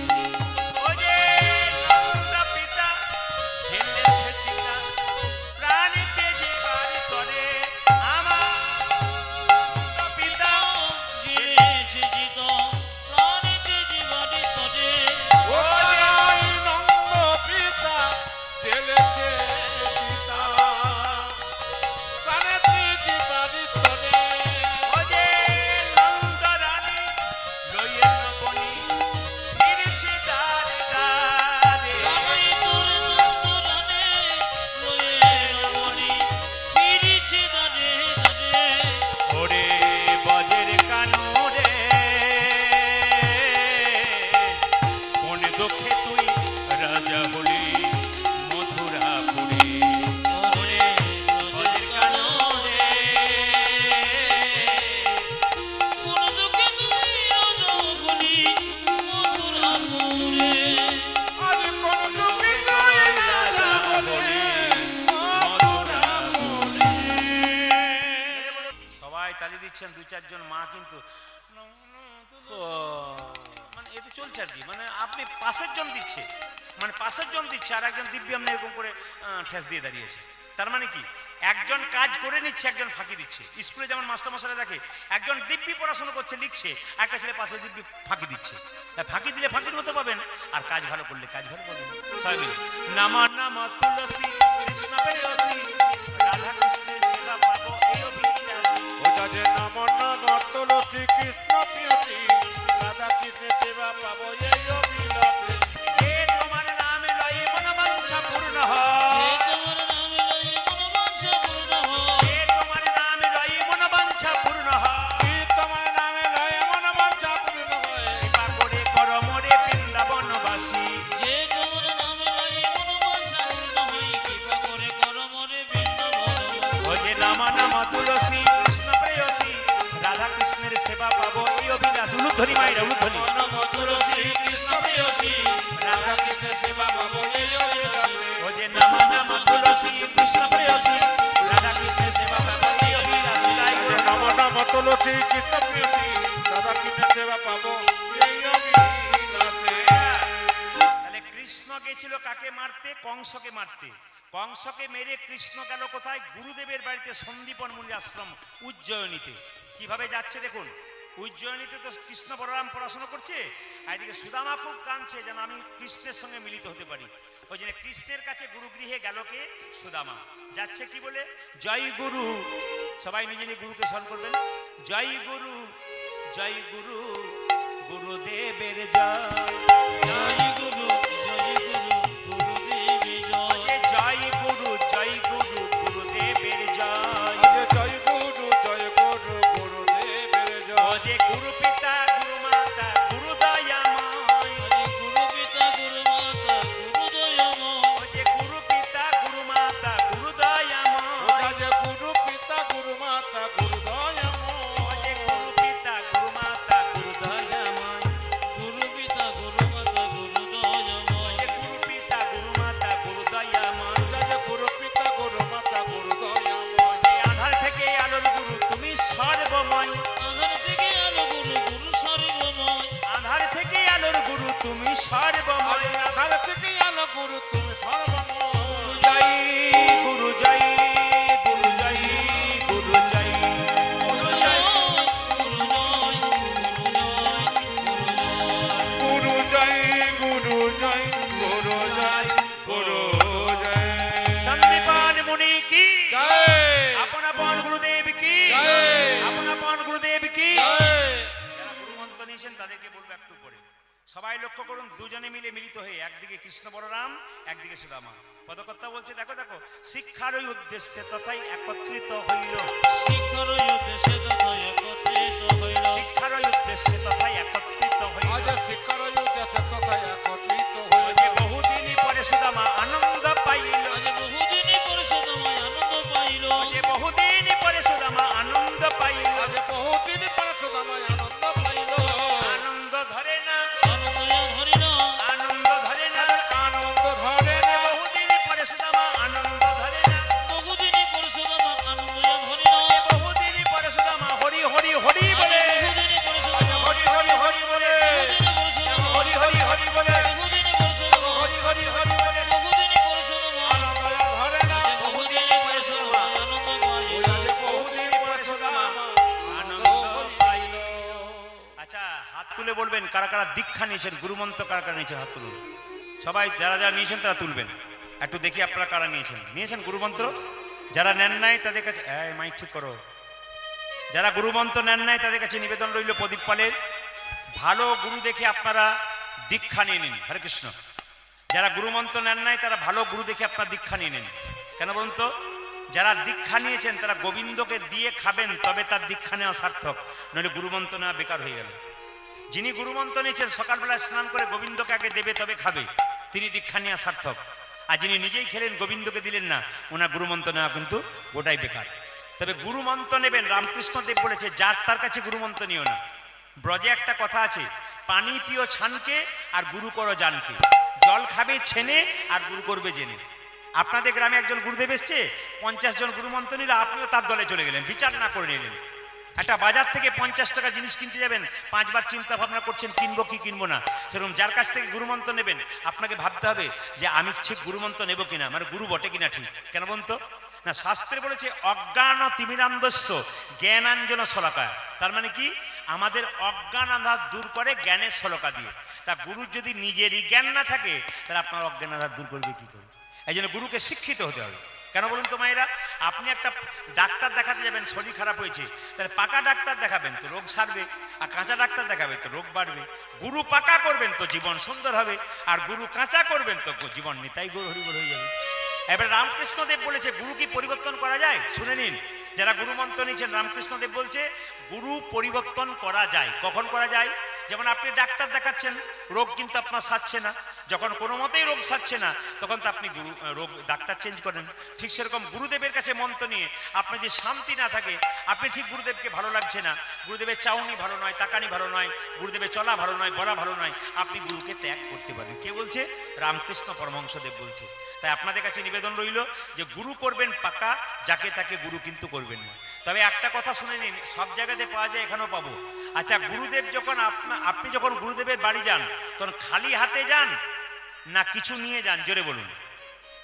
ও যে নন্দ পিতা ঝেলেছে চিতা, প্রাণীতে যে বাড়ি করে আমার পিতা। জিরেছে জিত প্রাণীতে জীবনে করে। ও কানাই নন্দ পিতা জেলেছে পিতা প্রাণেতে জীবারি তোরে। ও যে নন্দ রানী লইয়ে নবনী ফিরেছে দ্বারে দ্বারে। কানাই তোর নন্দরানে লয়ে রমণী ফিরিছে দারে দারে। ওরে বজের কানু রে, কোন দুঃখে তুই রাজা হলি মথুরাপুরী। ওরে ব্রজের কানো রে, কোন দুঃখে তুই রজগুলি মথুরাপুরে। আজ কোন দুঃখে তুই রাজা হলি মথুরাপুরে। সবাই তালি দিচ্ছেন, 2-4 জন মা কিন্তু মানে এতে চলছে আর কি, মানে আপনি পাশের জন দিচ্ছে, মানে পাশের জন দিচ্ছে, আর একজন দিব্যি আপনি এরকম করে ঠেস দিয়ে দাঁড়িয়েছে। তার মানে কি, একজন কাজ করে নিচ্ছে, একজন ফাঁকি দিচ্ছে। স্কুলে যেমন মাস্টারমশাইরা দেখে, একজন দিব্যি পড়াশোনা করছে, লিখছে, একটা ছেলে পাশে দিব্যি ফাঁকি দিচ্ছে। তা ফাঁকি দিলে ফাঁকির মতো পাবেন, আর কাজ ভালো করলে কাজ ভালো পাবেন। সবাই মিলে নামা নামা তুলসী কৃষ্ণ প্রেয়সী, রাধা কৃষ্ণের সেবা পাবো এই অভিলাষী। ওটা যে নাম নাম তুলসী কৃষ্ণ প্রিয়সী, রাধা কৃষ্ণের সেবা পাবো এই অভিলাষে। যে তোমার নামে লয়ে মনোবাঞ্ছা পূর্ণ যে হয়, তোমার নামে লয়ে মনোবাঞ্ছা পূর্ণ হয়, যে তোমার নামে লয়ে মনোবাঞ্ছা পূর্ণ হয়, কি তোমার নামে লয় মন বাঞ্ছা পূর্ণ হয়। কৃপা করে করো মোরে বৃন্দাবনবাসী। যে তোমার নামে লয়ে মনোবাঞ্ছা পূর্ণ হয়, কৃপা করে করো মোরে বৃন্দাবনবাসী। ও যে নামা নামা তুলসী কৃষ্ণ প্রেয়সী, রাধা কৃষ্ণের সেবা পাবো এই অভিলাষ। উলুধ্বনি মাইরা উলুধ্বনি। নম তুলসী কৃষ্ণ প্রেয়সী, রাধা কৃষ্ণের সেবা পাবো এই অভিলাষী। ও যে নামা নামা তুলসী কৃষ্ণ প্রেয়সী, রাধা কৃষ্ণের সেবা পাবো এই অভিলাষ। তাই করে নাম নাম তুলসী কৃষ্ণ প্রিয়সী, রাধা কৃষ্ণের সেবা পাবো এই অভিলাষে। তাহলে কৃষ্ণ গেছিল কাকে মারতে? কংসকে মারতে। কংসকে মেরে কৃষ্ণ গেল কোথায়? গুরুদেবের বাড়িতে, সন্দীপন মুনির আশ্রম উজ্জয়িনীতে। কিভাবে যাচ্ছে দেখুন। উজ্জয়িনীতে তো কৃষ্ণ বলরাম পড়াশোনা করছে, আর এদিকে সুদামা খুব কাঁদছে যেন আমি কৃষ্ণের সঙ্গে মিলিত হতে পারি। ওই জন্য কৃষ্ণের কাছে গুরুগৃহে গেল কে? সুদামা। যাচ্ছে কি বলে? জয় গুরু। সবাই নিজে নিজে গুরুকে স্মরণ করবেন। জয় গুরু, জয় গুরু, গুরুদেবের জয়। জয় গুরু, গুরুদেবী জয়। যে জয় গুরু, জয় গুরু, গুরুদেবের জয়। আজে জয় গুরু, জয় গুরু, গুরুদেবের ও জয়। যে গুরু পিতা, গুরু মাতা, গুরু দয়াময়। আজ গুরু পিতা গুরু মাতা গুরু দয়াময়। ও যে গুরু পিতা, গুরু মাতা, গুরু দয়াময়। ওটা যে গুরু পিতা গুরু মাতা গুরু ও দয়াময়। যে গুরু পিতা, গুরু মাতা, গুরু দয়াময়। গুরু পিতা গুরু মাতা গুরু ও দয়াময়। যে গুরু পিতা, গুরু মাতা, গুরু দয়াময়। ওটা যে গুরু পিতা গুরু মাতা গুরু ও দয়াময়। যে আধার থেকে আলোর গুরু, তুমি সর্বময়। আধার থেকে আলো গুরু, গুরু সর্বময়। আধার থেকে আলোর গুরু, তুমি সর্বময়। আজে আধার থেকে আলো গুরু তুমি সর্বময়। গুরু জয়, গুরু জয়, গুরু জয়, গুরু জয়, গুরু জয়। গুরু জয়, গুরু জয়, গুরু গুরু জয়। জয়, গুরু জয়, গুরু জয়। সন্দীপান মুনি কি জয়, আপন আপন গুরুদেব কি জয়। আপন আপন গুরুদেব কি। জয়। যারা গুরুমন্ত্র নিয়েছেন তাদেরকে বলবো একটু পরে। সবাই লক্ষ্য করুন, দুজনে মিলে মিলিত হয়ে, একদিকে কৃষ্ণ বলরাম, একদিকে সুদামা। পদকর্তা বলছে দেখো দেখো, শিক্ষার ওই উদ্দেশ্যে তথাই একত্রিত হইল। শিক্ষার উদ্দেশ্যে তথা একত্রিত হইল। শিক্ষার ওই উদ্দেশ্যে তথাই একত্রিত হইল। আজ শিক্ষার উদ্দেশ্যে তথা একত্রিত ওই হইল। যে বহুদিনই পরে সুদামা আনন্দ পাইল। আজ বহুদিনই পরিষদময় আনন্দ পাইল। ওই যে বহুদিনই পরে সুদামা আনন্দ পাইল। আজ বহুদিন পর সুদামায় আনন্দ পাইল। আনন্দ ধরে না, আনন্দয়া ধরি না। আনন্দ ধরে না। আনন্দ ধরে না। বহুদিনই পরে সুদামা আনন্দ ধরে না। বহুদিনই পরিষদমা আনন্দয়া ধরি না। বহুদিনই পরে সুদামা হরি হরি হরি বলে। বহুদিনই পরিষদমা হরি হরি হরি বলে। বহুদিনই পরিষদমা হরি হরি হরি বলে। বহুদিনই পরিষদমা হরি হরি হরি বলে। বহুদিনই পরিষদমা আনন্দয়া ধরে না। বহুদিনই পরিষদমা আনন্দ পাই। আজ বহুদিন পর সুদামা আনন্দ পাইল। আচ্ছা, হাত তুলে বলবেন কারা কারা দীক্ষা নিয়েছেন, গুরুমন্ত্র কারা কারা নিয়েছেন, হাত তুলুন। সবাই যারা যারা নিয়েছেন তারা তুলবেন। একটু দেখি আপনারা কারা নিয়েছেন। নিয়েছেন গুরুমন্ত্র? যারা নেন নাই তাদের কাছে, এই মাইক ঠিক করো। যারা গুরুমন্ত্র নেন নাই তাদের কাছে নিবেদন রইল প্রদীপ পালের, ভালো গুরু দেখে আপনারা দীক্ষা নিয়ে নিন। হরে কৃষ্ণ। যারা গুরুমন্ত্র নেন নাই তারা ভালো গুরু দেখে আপনারা দীক্ষা নিয়ে নিন। কেন বলুন তো? যারা দীক্ষা নিয়েছেন তারা গোবিন্দকে দিয়ে খাবেন, তবে তার দীক্ষা নেওয়া সার্থক, নইলে গুরুমন্ত্র নেওয়া বেকার হয়ে গেল। যিনি গুরুমন্ত্র নিয়েছেন সকালবেলা স্নান করে গোবিন্দকে আগে দেবে তবে খাবে, তিনি দীক্ষা নেওয়া সার্থক। আর যিনি নিজেই খেলেন গোবিন্দকে দিলেন না, ওনার গুরুমন্ত্র নেওয়া কিন্তু গোটাই বেকার। তবে গুরুমন্ত্র নেবেন, রামকৃষ্ণ দেব বলেছে যার তার কাছে গুরুমন্ত্র নিও না। ব্রজে একটা কথা আছে, পানি পিও ছানকে আর গুরু করো জানকে। জল খাবে ছেনে আর গুরু করবে জেনে। আপনাদের গ্রামে একজন গুরুদেব এসছে, 50 জন গুরুমন্ত্র নিল, আপনিও তার দলে চলে গেলেন, বিচার না করে নিলেন। একটা বাজার থেকে 50 টাকা জিনিস কিনতে যাবেন, 5 বার চিন্তা ভাবনা করছেন কিনবো কি কিনবো না। সেরকম যার কাছ থেকে গুরুমন্ত্র নেবেন আপনাকে ভাবতে হবে যে আমি ঠিক গুরুমন্ত্র নেব কিনা, মানে গুরু বটে কিনা ঠিক। কেন বলুন তো? না, শাস্ত্রে বলেছে অজ্ঞান তিমিরান্ধস্য জ্ঞানাঞ্জন শলাকা। তার মানে কি, আমাদের অজ্ঞান আধার দূর করে জ্ঞানের শলাকা দিয়ে। তা গুরুর যদি নিজেরই জ্ঞান না থাকে তাহলে আপনার অজ্ঞান আধার দূর করবে কি করে? এই জন্য গুরুকে শিক্ষিত হতে হবে। কেন বলুন তো মায়েরা, আপনি একটা ডাক্তার দেখাতে যাবেন, শরীর খারাপ হয়েছে, তাহলে পাকা ডাক্তার দেখাবেন তো রোগ সারবে, আর কাঁচা ডাক্তার দেখাবে তো রোগ বাড়বে। গুরু পাকা করবেন তো জীবন সুন্দর হবে, আর গুরু কাঁচা করবেন তো জীবন নিতাই গৌর হরিবল হয়ে যাবে। এবার রামকৃষ্ণদেব বলেছে গুরু কি পরিবর্তন করা যায়? শুনে নিন, যারা গুরু মন্ত্র নিয়েছেন, রামকৃষ্ণদেব বলছে গুরু পরিবর্তন করা যায়। কখন করা যায়? যেমন আপনি ডাক্তার দেখাচ্ছেন, রোগ কিন্তু আপনার সারছে না, যখন কোনো মতেই রোগ সারছে না তখন তো আপনি রোগ ডাক্তার চেঞ্জ করেন। ঠিক সেরকম গুরুদেবের কাছে মন্ত্র নিয়ে আপনি যে শান্তি না থাকে, আপনি ঠিক গুরুদেবকে ভালো লাগছে না, গুরুদেবের চাউনি ভালো নয়, তাকানি ভালো নয়, গুরুদেবের চলা ভালো নয়, বলা ভালো নয়, আপনি গুরুকে ত্যাগ করতে পারেন। কে বলছে? রামকৃষ্ণ পরমহংসদেব বলছে। তাই আপনাদের কাছে নিবেদন রইল যে গুরু করবেন পাকা, যাকে তাকে গুরু কিন্তু করবেন না। তবে একটা কথা শুনে নিন, সব জায়গাতে পাওয়া যায়, এখানেও পাবো। আচ্ছা, গুরুদেব যখন আপনি যখন গুরুদেবের বাড়ি যান তখন খালি হাতে যান না কিছু নিয়ে যান? জোরে বলুন,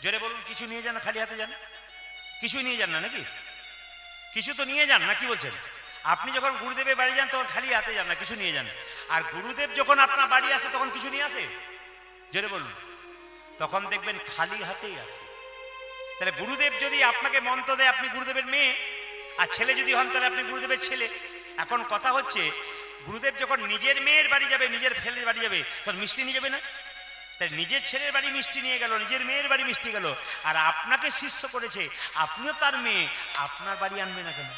জোরে বলুন। কিছু নিয়ে যান না খালি হাতে যান? কিছু নিয়ে যান না নাকি? কিছু তো নিয়ে যান না, কি বলছেন? আপনি যখন গুরুদেবের বাড়ি যান তখন খালি হাতে যান না, কিছু নিয়ে যান। আর গুরুদেব যখন আপনার বাড়ি আসে তখন কিছু নিয়ে আসে? জোরে বলুন। তখন দেখবেন খালি হাতেই আসে। তাহলে গুরুদেব যদি আপনাকে মন্ত্র দেয়, আপনি গুরুদেবের মেয়ে, আর ছেলে যদি হন তাহলে আপনি গুরুদেবের ছেলে। এখন কথা হচ্ছে, গুরুদেব যখন নিজের মেয়ের বাড়ি যাবে, নিজের ছেলের বাড়ি যাবে, তখন মিষ্টি নিয়ে যাবে না? তাই নিজের ছেলের বাড়ি মিষ্টি নিয়ে গেল, নিজের মেয়ের বাড়ি মিষ্টি গেল, আর আপনাকে শিষ্য করেছে, আপনিও তার মেয়ে, আপনার বাড়ি আনবে না কেন?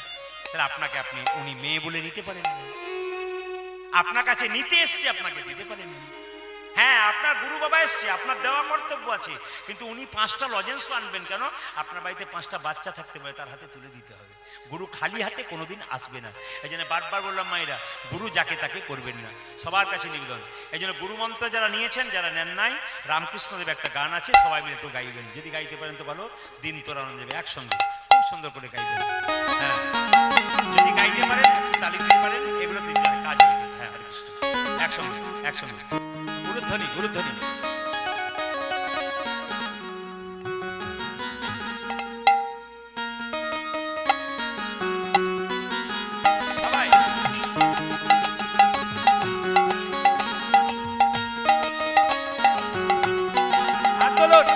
তাহলে আপনাকে উনি মেয়ে বলে নিতে পারেন না, আপনার কাছে নিতে এসছে, আপনাকে দিতে পারেন না। হ্যাঁ, আপনার গুরু বাবা এসছে, আপনার দেওয়া কর্তব্য আছে, কিন্তু উনি 5টা লজেন্সও আনবেন কেন? আপনার বাড়িতে 5টা বাচ্চা থাকতে পারে, তার হাতে তুলে দিতে হবে। গুরু খালি হাতে কোনোদিন আসবে না। এই জন্য বারবার বললাম মায়েরা, গুরু যাকে তাকে করবেন না, সবার কাছে নিবেদন। এই জন্য গুরু মন্ত্র যারা নিয়েছেন, যারা নেন নাই, রামকৃষ্ণদেব একটা গান আছে, সবাই মিলে একটু গাইবেন। যদি গাইতে পারেন তো ভালো, দিন তোর আনন্দ যাবে। একসঙ্গে খুব সুন্দর করে গাইবেন। হ্যাঁ, যদি গাইতে পারেন, একটু তালি দিতে পারেন, এগুলো দিতে কাজ হয়ে যাবে। হ্যাঁ, হরে কৃষ্ণ। একসঙ্গে একসঙ্গে গুরুধ্বনি, গুরুধ্বনি। সবাই হাত তোলুন।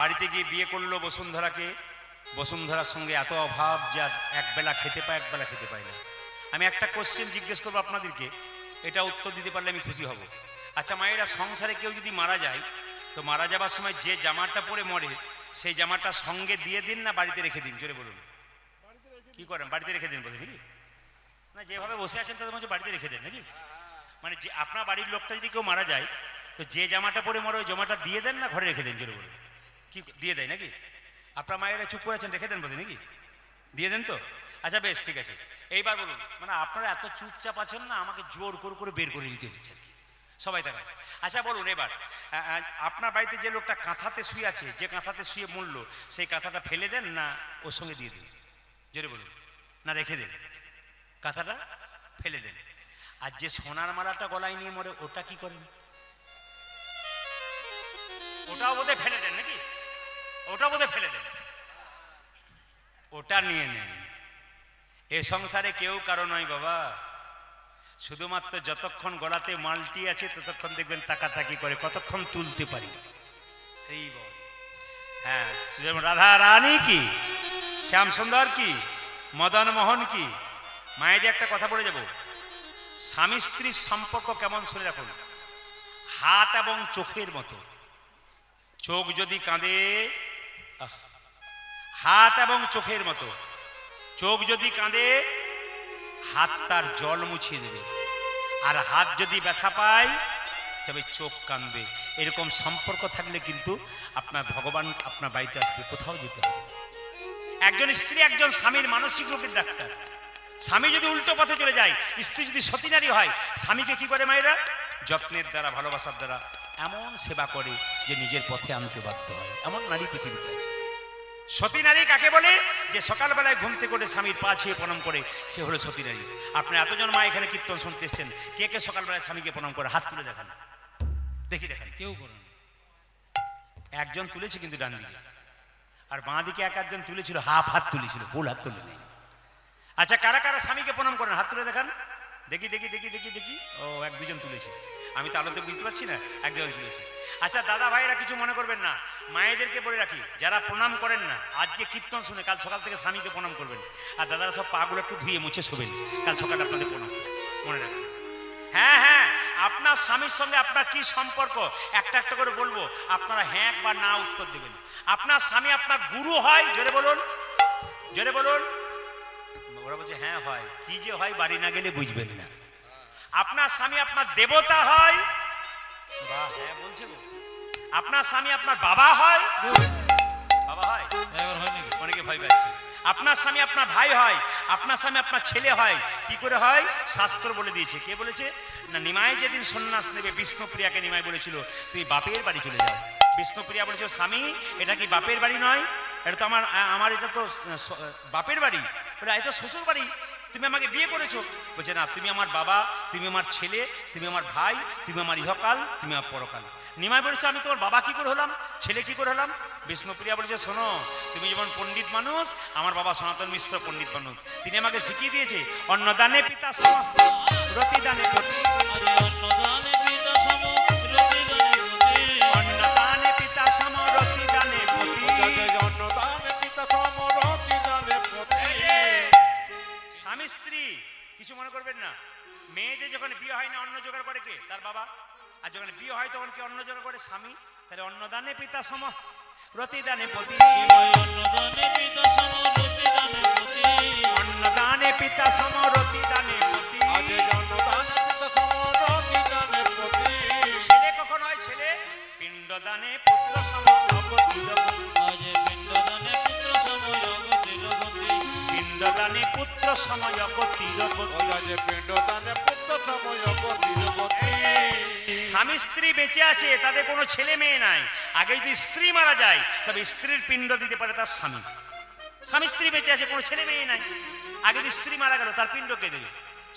বাড়িতে গিয়ে বিয়ে করলো বসুন্ধরাকে, বসুন্ধরার সঙ্গে এত অভাব যে একবেলা খেতে পায়, একবেলা খেতে পায় না। আমি একটা কোশ্চেন জিজ্ঞেস করবো আপনাদেরকে, এটা উত্তর দিতে পারলে আমি খুশি হব। আচ্ছা মায়েরা, সংসারে কেউ যদি মারা যায় তো মারা যাবার সময় যে জামাটা পরে মরে সেই জামাটা সঙ্গে দিয়ে দিন না বাড়িতে রেখে দিন, জোরে বলুন। কি করেন, বাড়িতে রেখে দিন বলে নাকি? না, যেভাবে বসে আছেন তাদের মধ্যে বাড়িতে রেখে দেন নাকি? মানে যে আপনার বাড়ির লোকটা যদি কেউ মারা যায় তো যে জামাটা পরে মরে ওই জামাটা দিয়ে দেন না ঘরে রেখে দেন, জোরে বলুন। কি দিয়ে দেয় নাকি? আপনার মায়েরা চুপ করে আছেন, রেখে দেন বলে নাকি? দিয়ে দেন তো? আচ্ছা বেশ, ঠিক আছে। এইবার বলুন, মানে আপনারা এত চুপচাপ আছেন না, আমাকে জোর করে বের করে দিতে হচ্ছে আর কি। সবাই তাকায়। আচ্ছা বলুন এবার, আপনার বাড়িতে যে লোকটা কাঁথাতে শুয়ে আছে, যে কাঁথাতে শুয়ে মরল, সেই কাঁথাটা ফেলে দেন না ওর সঙ্গে দিয়ে দিন, জোরে বলুন। না রেখে দেন, কাঁথাটা ফেলে দেন। আর যে সোনার মালাটা গলায় নিয়ে মরে ওটা কি করেন? ওটাও বোধহয় ফেলে দেন নাকি? ওটাও বোধহয় ফেলে দেন। ওটা নিয়ে নেন। এ সংসারে কেউ কারো নয় বাবা, শুধুমাত্র যতক্ষণ গলাতে মালটি আছে ততক্ষণ দেখবেন তাকাতাকি করে কতক্ষণ তুলতে পারি। এই বল, হ্যাঁ, যেমন রাধা রানী কি, শ্যাম সুন্দর কি, মদন মোহন কি। মায়েদের একটা কথা বলে যাব, স্বামী স্ত্রীর সম্পর্ক কেমন শুনে রাখুন। হাত এবং চোখের মতো। চোখ যদি কাঁদে, হাত এবং চোখের মতো। চোখ যদি কাঁদে হাত তার জল মুছিয়ে দেবে, আর হাত যদি ব্যথা পায় তবে চোখ কাঁদবে। এরকম সম্পর্ক থাকলে কিন্তু আপনার ভগবান আপনার বাড়িতে আসবে, কোথাও যেতে হবে। একজন স্ত্রী একজন স্বামীর মানসিক রোগের ডাক্তার। স্বামী যদি উল্টো পথে চলে যায়, স্ত্রী যদি সতী নারী হয়, স্বামীকে কি করে মায়েরা? যত্নের দ্বারা, ভালোবাসার দ্বারা এমন সেবা করে যে নিজের পথে আনতে বাধ্য হয়। এমন নারী পৃথিবীতে আছে। সতী নারী কাকে বলে? যে সকালবেলায় ঘুম থেকে উঠে স্বামীর পা ছুঁয়ে প্রণাম করে, সে হলো সতী নারী। আপনার এতজন মা এখানে কীর্তন শুনতে এসছেন, কে কে সকালবেলায় স্বামীকে প্রণাম করে? হাত তুলে দেখান, দেখি দেখান। কেউ করেন। একজন তুলেছে কিন্তু ডান দিকে, আর বাঁ দিকে এক একজন তুলেছিল, হাফ হাত তুলেছিল, ফুল হাত তুলে নেই। আচ্ছা, কারা কারা স্বামীকে প্রণাম করেন? হাত তুলে দেখান, দেখি দেখি দেখি দেখি দেখি। ও, এক দুজন তুলেছে, আমি তো আলোতে বুঝতে পারছি না, এক দুজন তুলেছে। আচ্ছা দাদা ভাইরা কিছু মনে করবেন না, মায়েদেরকে বলে রাখি, যারা প্রণাম করেন না আজকে কীর্তন শুনে কাল সকাল থেকে স্বামীকে প্রণাম করবেন। আর দাদারা সব পাগুলো একটু ধুয়ে মুছে শোবেন, কাল সকালে আপনাদের প্রণাম মনে রাখবেন। হ্যাঁ হ্যাঁ, আপনার স্বামীর সঙ্গে আপনার কি সম্পর্ক একটা একটা করে বলবো, আপনারা হ্যাঁ বা না উত্তর দেবেন। আপনার স্বামী আপনার গুরু হয়? জোরে বলুন, জোরে বলুন। ওরা বলছে হ্যাঁ হয়, কি যে হয় বাড়ি না গেলে বুঝবেন না। আপনার স্বামী আপনার দেবতা হয়? বাহ, হ্যাঁ বলছে গো। আপনার স্বামী আপনার বাবা হয়? বাবা হয়? এবার হয় নাকি? অনেকে ভয় পাচ্ছে। আপনার স্বামী আপনার ভাই হয়? আপনার স্বামী আপনার ছেলে হয়? কি করে হয়? শাস্ত্র বলে দিয়েছে। কে বলেছে? না, নিমাই যেদিন সন্ন্যাস নেবে, বিষ্ণুপ্রিয়াকে নিমাই বলেছিল তুমি বাপের বাড়ি চলে যাও। বিষ্ণুপ্রিয়া বলেছিল স্বামী এটা কি বাপের বাড়ি নয়, এটা তো আমার এটা তো বাপের বাড়ি, বলে এটা শ্বশুর বাড়ি, তুমি আমাকে বিয়ে করেছো। বলছে না, তুমি আমার বাবা, তুমি আমার ছেলে, তুমি আমার ভাই, তুমি আমার ইহকাল, তুমি আমার পরকাল। নিমাই বলেছে আমি তোমার বাবা কি করে হলাম, ছেলে কি করে হলাম? বিষ্ণুপ্রিয়া বলেছে শোনো, তুমি যেমন পণ্ডিত মানুষ, আমার বাবা সনাতন মিশ্র পণ্ডিত মানুষ, তিনি আমাকে শিখিয়ে দিয়েছে অন্নদানে পিতা সম রতিদানে পতি। অন্নদানে পিতা সম রতিদানে পতি। অন্নদানে পিতা সম রতিদানে পতি। অন্নদানে পিতা সম রতিদানে পতি। স্বামী স্ত্রী কিছু মনে করবেন না, মেয়েদের যখন বিয়ে হয় না অন্ন জোগাড় করে কে? তার বাবা। আর যখন বিয়ে হয় তখন কি অন্ন জোগাড় করে? স্বামী। তাহলে অন্নদানে পিতা সম রতিদানে পতি। অন্নদানে পিতা সম রতিদানে পতি। অন্নদানে পিতা সম রতিদানে পতি। আজ অন্নদানে পিতা সম রতিদানে পতি। ছেলে কখন হয়? ছেলে পিণ্ডদানে পুত্র সম অগতির গতি। আজ পিণ্ডদানে পুত্র সময় অগতির গতি। পিণ্ডদানে পুত্র সময় অগতির গতি। আজ পিণ্ডদানে পুত্র সময় অগতির গতি। স্বামী স্ত্রী বেঁচে আছে, তাদের কোনো ছেলে মেয়ে নাই। আগে যদি স্ত্রী মারা যায় তবে স্ত্রীর পিণ্ড দিতে পারে তার স্বামী। স্বামী স্ত্রী বেঁচে আছে, কোনো ছেলে মেয়ে নাই, আগে যদি স্ত্রী মারা গেল তার পিণ্ড কে দেবে?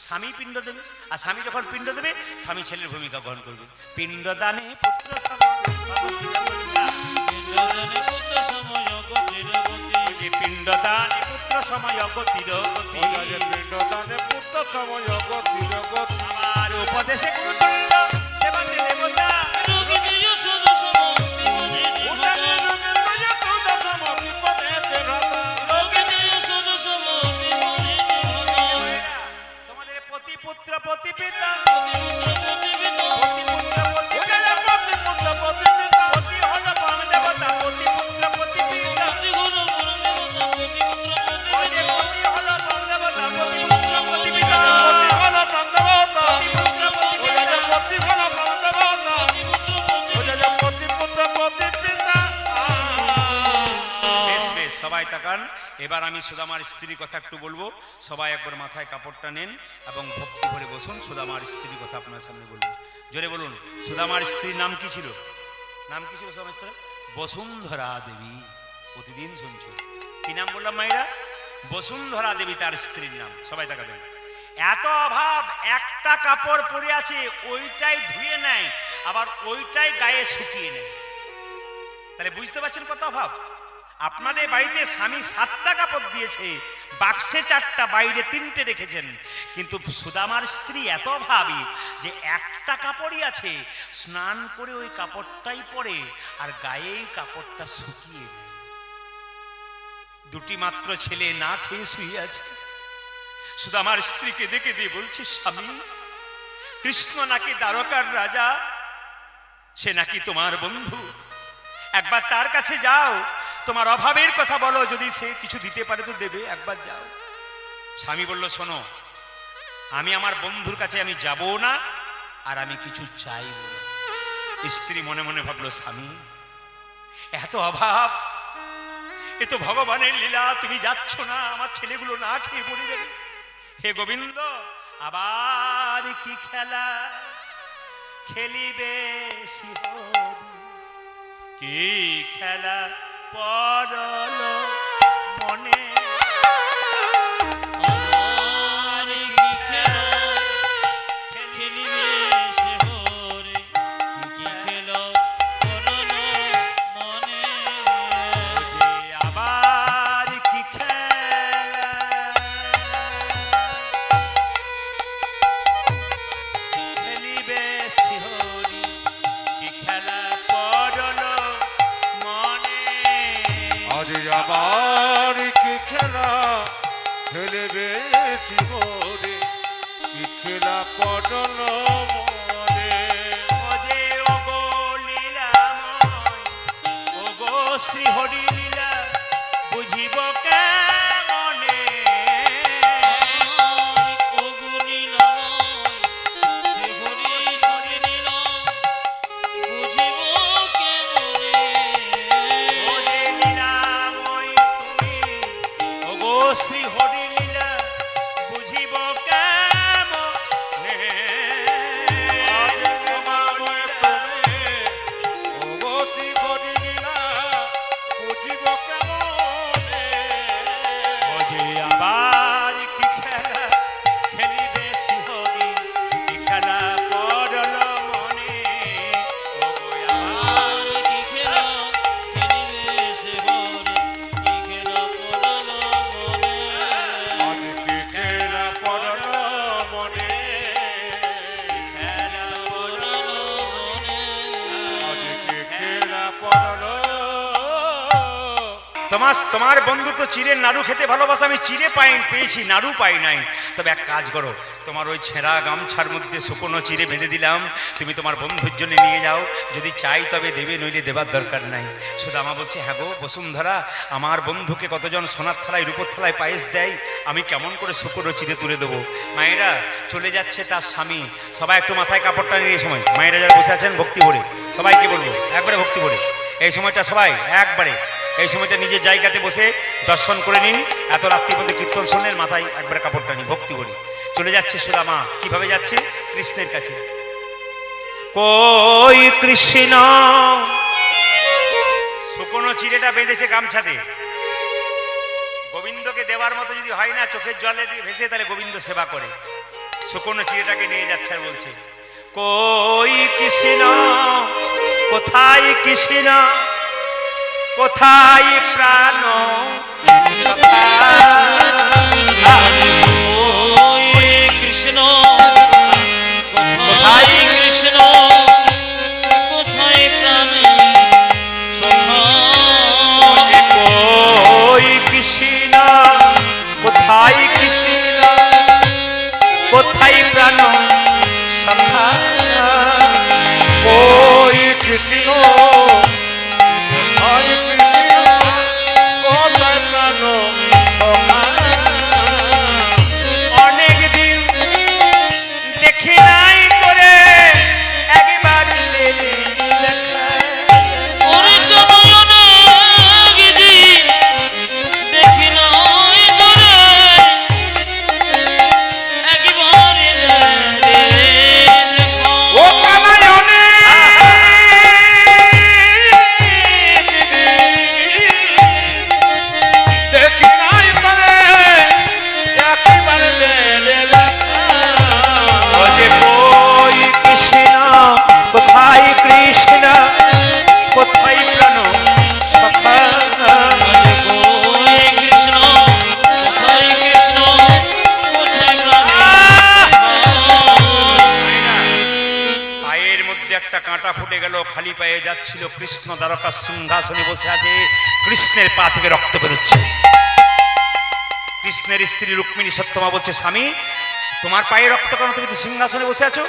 স্বামী পিণ্ড দেবে। আর স্বামী যখন পিণ্ড দেবে স্বামী ছেলের ভূমিকা গ্রহণ করবে। পিণ্ডদানে পুত্র পিণ্ডদানে পুত্র সময় অগতির গতি। পিণ্ডদানে পুত্র সময় অগতির গতি। আজ পিণ্ডদানে পুত্র সময় অগতির গতি। আর উপদেশে গুরুতুল্য সেবা দেবতা। রোগী দিও সদা সম বিপদে উদানে নির্ভতা। রবীন্দ্র পুত্র সম বিপদে দেবতা। রোগী দিও সদা সম বিপদে নির্ভতা। তোমাদের পতি পুত্র পতি পিতা। প্রতিপুত্র প্রতিপিতা। পতি পুত্র পতি পিতা। উদানে প্রতি পুত্র প্রতি পিতা। পতি এবার আমি সুদামার স্ত্রীর কথা একটু বলবো, সবাই একবার মাথায় কাপড়টা নেন এবং ভক্তি ভরে বসুন। সুদামার স্ত্রীর কথা আপনার সামনে বলবো, জোরে বলুন। সুদামার স্ত্রীর নাম কি ছিল? নাম কি ছিল সমস্ত? বসুন্ধরা দেবী। প্রতিদিন শুনছো কি নাম বললাম মায়েরা? বসুন্ধরা দেবী তার স্ত্রীর নাম। সবাই তাকাবেন। এত অভাব, একটা কাপড় পরে আছে ওইটাই ধুয়ে নেয়, আবার ওইটাই গায়ে শুকিয়ে নেয়। তাহলে বুঝতে পারছেন কত অভাব? আপনাদের বাড়িতে স্বামী 7টা কাপড় দিয়েছে, বাক্সে 4টা, বাইরে 3টে রেখেছেন, কিন্তু সুদামার স্ত্রী এত ভাবী যে একটা কাপড়ই আছে, স্নান করে ওই কাপড়টাই পরে আর গায়েই কাপড়টা শুকিয়ে দেয়। 2টি মাত্র ছেলে না খেয়ে শুয়ে আছে। সুদামার স্ত্রীকে দেখে দিয়ে বলছে, স্বামী, কৃষ্ণ নাকি দ্বারকার রাজা, সে নাকি তোমার বন্ধু, একবার তার কাছে যাও, তোমার অভাবের কথা বলো, যদি সে কিছু দিতে পারে তো দেবে, একবার যাও। স্বামী বলল, শোনো, আমি আমার বন্ধুর কাছে আমি যাব না, আর আমি কিছু চাইব না। স্ত্রী মনে মনে ভাবলো, স্বামী, এত অভাব, এ তো ভগবানের লীলা, তুমি যাচ্ছ না, আমার ছেলেগুলো না খেয়ে পড়ে যাবে। হে গোবিন্দ, আবার কি খেলা খেলিবে শিহরি, কি খেলা পরল মনে, আর কি খেলা খেলিবে সে হরে, কি খেলা করল মনে। যে আবার কি খেলা খেলিবে শিহরি, কি খেলা পরল মনে। আজ আবার কি খেলা খেলবে জীবনে, কি খেলা পড়ল মনে। ওজে ওগো লীলাময়, ওগো শ্রীহরি লীলা, বুঝিব কেমনে। ওরে লীলাময় তুমি, ওগো শ্রীহরি লীলা, বুঝিব কেমনে। আজ তোমায় তুমি অগতি করিলা, বুঝিব কেমনে। ওজে আবার কি খেলা খেলিবে শিহরি, কি খেলা পরল মনে। ওগো আবার কি খেলা খেলিবে সে হরে, কি খেলা করল মনে। আজ কি খেলা পড়ল মনে, খেলা করল মনে। আজ কি খেলা পড়ল। তোমার বন্ধু তো চিড়ের নাড়ু খেতে ভালোবাসে, আমি চিড়ে পেয়েছি, নাড়ু পাই নাই। তবে এক কাজ করো, তোমার ওই ছেঁড়া গামছার মধ্যে শুকনো চিড়ে বেঁধে দিলাম, তুমি তোমার বন্ধুর জন্য নিয়ে যাও, যদি চাই তবে দেবে, নইলে দেবার দরকার নাই। সুদামা বলছে, হ্যাঁ গো বসুন্ধরা, আমার বন্ধুকে কতজন সোনার থালায় রূপোর থালায় পায়েস দেয়, আমি কেমন করে শুকনো চিড়ে তুলে দেবো। মায়েরা চলে যাচ্ছে তার স্বামী, সবাই একটু মাথায় কাপড়টা নিয়ে এই সময়, মায়েরা যারা বসে আছেন ভক্তি ভরে, সবাইকে বলবো একবারে ভক্তি ভরে এই সময়টা সবাই একবারে এই সময়টা নিজের জায়গাতে বসে দর্শন করে নিন। এত রাত্রি পর্যন্ত কীর্তন শোনেন, মাথায় একবারে কাপড়টা নিন, ভক্তি করি। চলে যাচ্ছে সুদামা, কিভাবে যাচ্ছে? কৃষ্ণের কাছে। কই কৃষ্ণ, শুকনো চিড়েটা বেঁধেছে গামছাতে, গোবিন্দকে দেওয়ার মতো যদি হয় না, চোখের জলে দিয়ে ভেসে, তাহলে গোবিন্দ সেবা করে। শুকনো চিড়েটাকে নিয়ে যাচ্ছে আর বলছে, কই কৃষ্ণ, কোথায় কৃষ্ণ, কোথায় প্রাণ, ওই কৃষ্ণ, কোথায় কৃষ্ণ, কোথায় প্রাণ, কই কৃষ্ণ, কোথায় কৃষ্ণ, কোথায় প্রাণ সখা, ওই কৃষ্ণ, হরে কৃষ্ণ, কোথায় প্রাণ সখা। অনেক দিন দেখি নাই করে একবার লেখা। ওরে তো নয়নে গিরি দেখি না একটা কাঁটা ফুটে গেল, খালি পায়ে যাচ্ছিল, কৃষ্ণ দ্বারকার সিংহাসনে বসে আছে, কৃষ্ণের পা থেকে রক্ত বেরোচ্ছে। কৃষ্ণের স্ত্রী রুক্মিণী সত্যমা বলছে, স্বামী তোমার পায়ে রক্ত কেন, তুমি তো সিংহাসনে বসে আছো?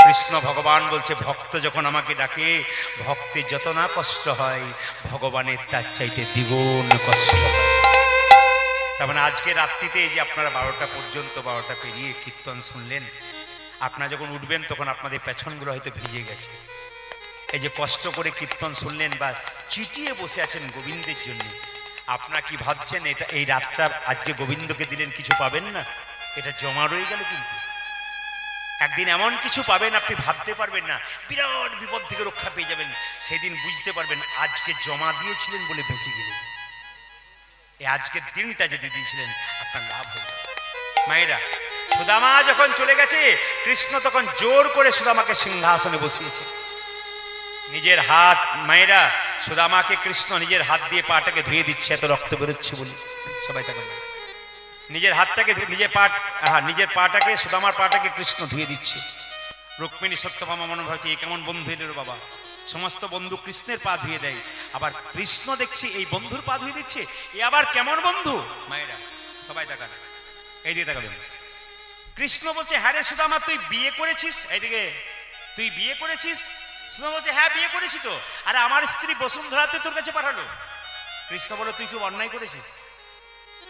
কৃষ্ণ ভগবান বলছে, ভক্ত যখন আমাকে ডাকে, ভক্তের যত না কষ্ট হয়, ভগবানের তার চাইতে দ্বিগুণ কষ্ট হয়। তার মানে আজকে রাত্রিতে এই যে আপনারা 12টা পর্যন্ত, 12টা পেরিয়ে কীর্তন শুনলেন, আপনারা যখন উঠবেন তখন আপনাদের পেছনগুলো হয়তো ভিজে গেছে। এই যে কষ্ট করে কীর্তন শুনলেন বা চিটিয়ে বসে আছেন গোবিন্দের জন্য, আপনারা কি ভাবছেন এটা এই রাতটা আজকে গোবিন্দকে দিলেন কিছু পাবেন না? এটা জমা রয়ে গেল, কিন্তু একদিন এমন কিছু পাবেন আপনি ভাবতে পারবেন না, বিরাট বিপদ থেকে রক্ষা পেয়ে যাবেন। সেদিন বুঝতে পারবেন আজকে জমা দিয়েছিলেন বলে বেঁচে গেলেন। এই আজকের দিনটা যদি দিয়েছিলেন আপনার লাভ হয়ে যাবে। মায়েরা, সুদামা যখন চলে গেছে, কৃষ্ণ তখন জোর করে সুদামাকে সিংহাসনে বসিয়েছে। নিজের হাত, মায়েরা, সুদামাকে কৃষ্ণ নিজের হাত দিয়ে পাটাকে ধুয়ে দিচ্ছে, এত রক্ত বেরোচ্ছে বলে। সবাই তাকে নিজের হাতটাকে, নিজের পাটাকে, সুদামার পাটাকে কৃষ্ণ ধুয়ে দিচ্ছে। রুক্মিণী সত্যভামা মনে ভাবছে, এ কেমন বন্ধু এলো বাবা, সমস্ত বন্ধু কৃষ্ণের পা ধুয়ে দেয়, আবার কৃষ্ণ দেখছি এই বন্ধুর পা ধুয়ে দিচ্ছে, এ আবার কেমন বন্ধু? মায়েরা সবাই তাকান, এইদিকে তাকাবেন। কৃষ্ণ বলছে, হ্যাঁ রে সুদামা, তুই বিয়ে করেছিস? এইদিকে, তুই বিয়ে করেছিস? সুদামা বলছে, হ্যাঁ বিয়ে করেছি তো। আরে আমার স্ত্রী বসুন্ধরাতে তোর কাছে পাঠালো। কৃষ্ণ বলে, তুই খুব অন্যায় করেছিস।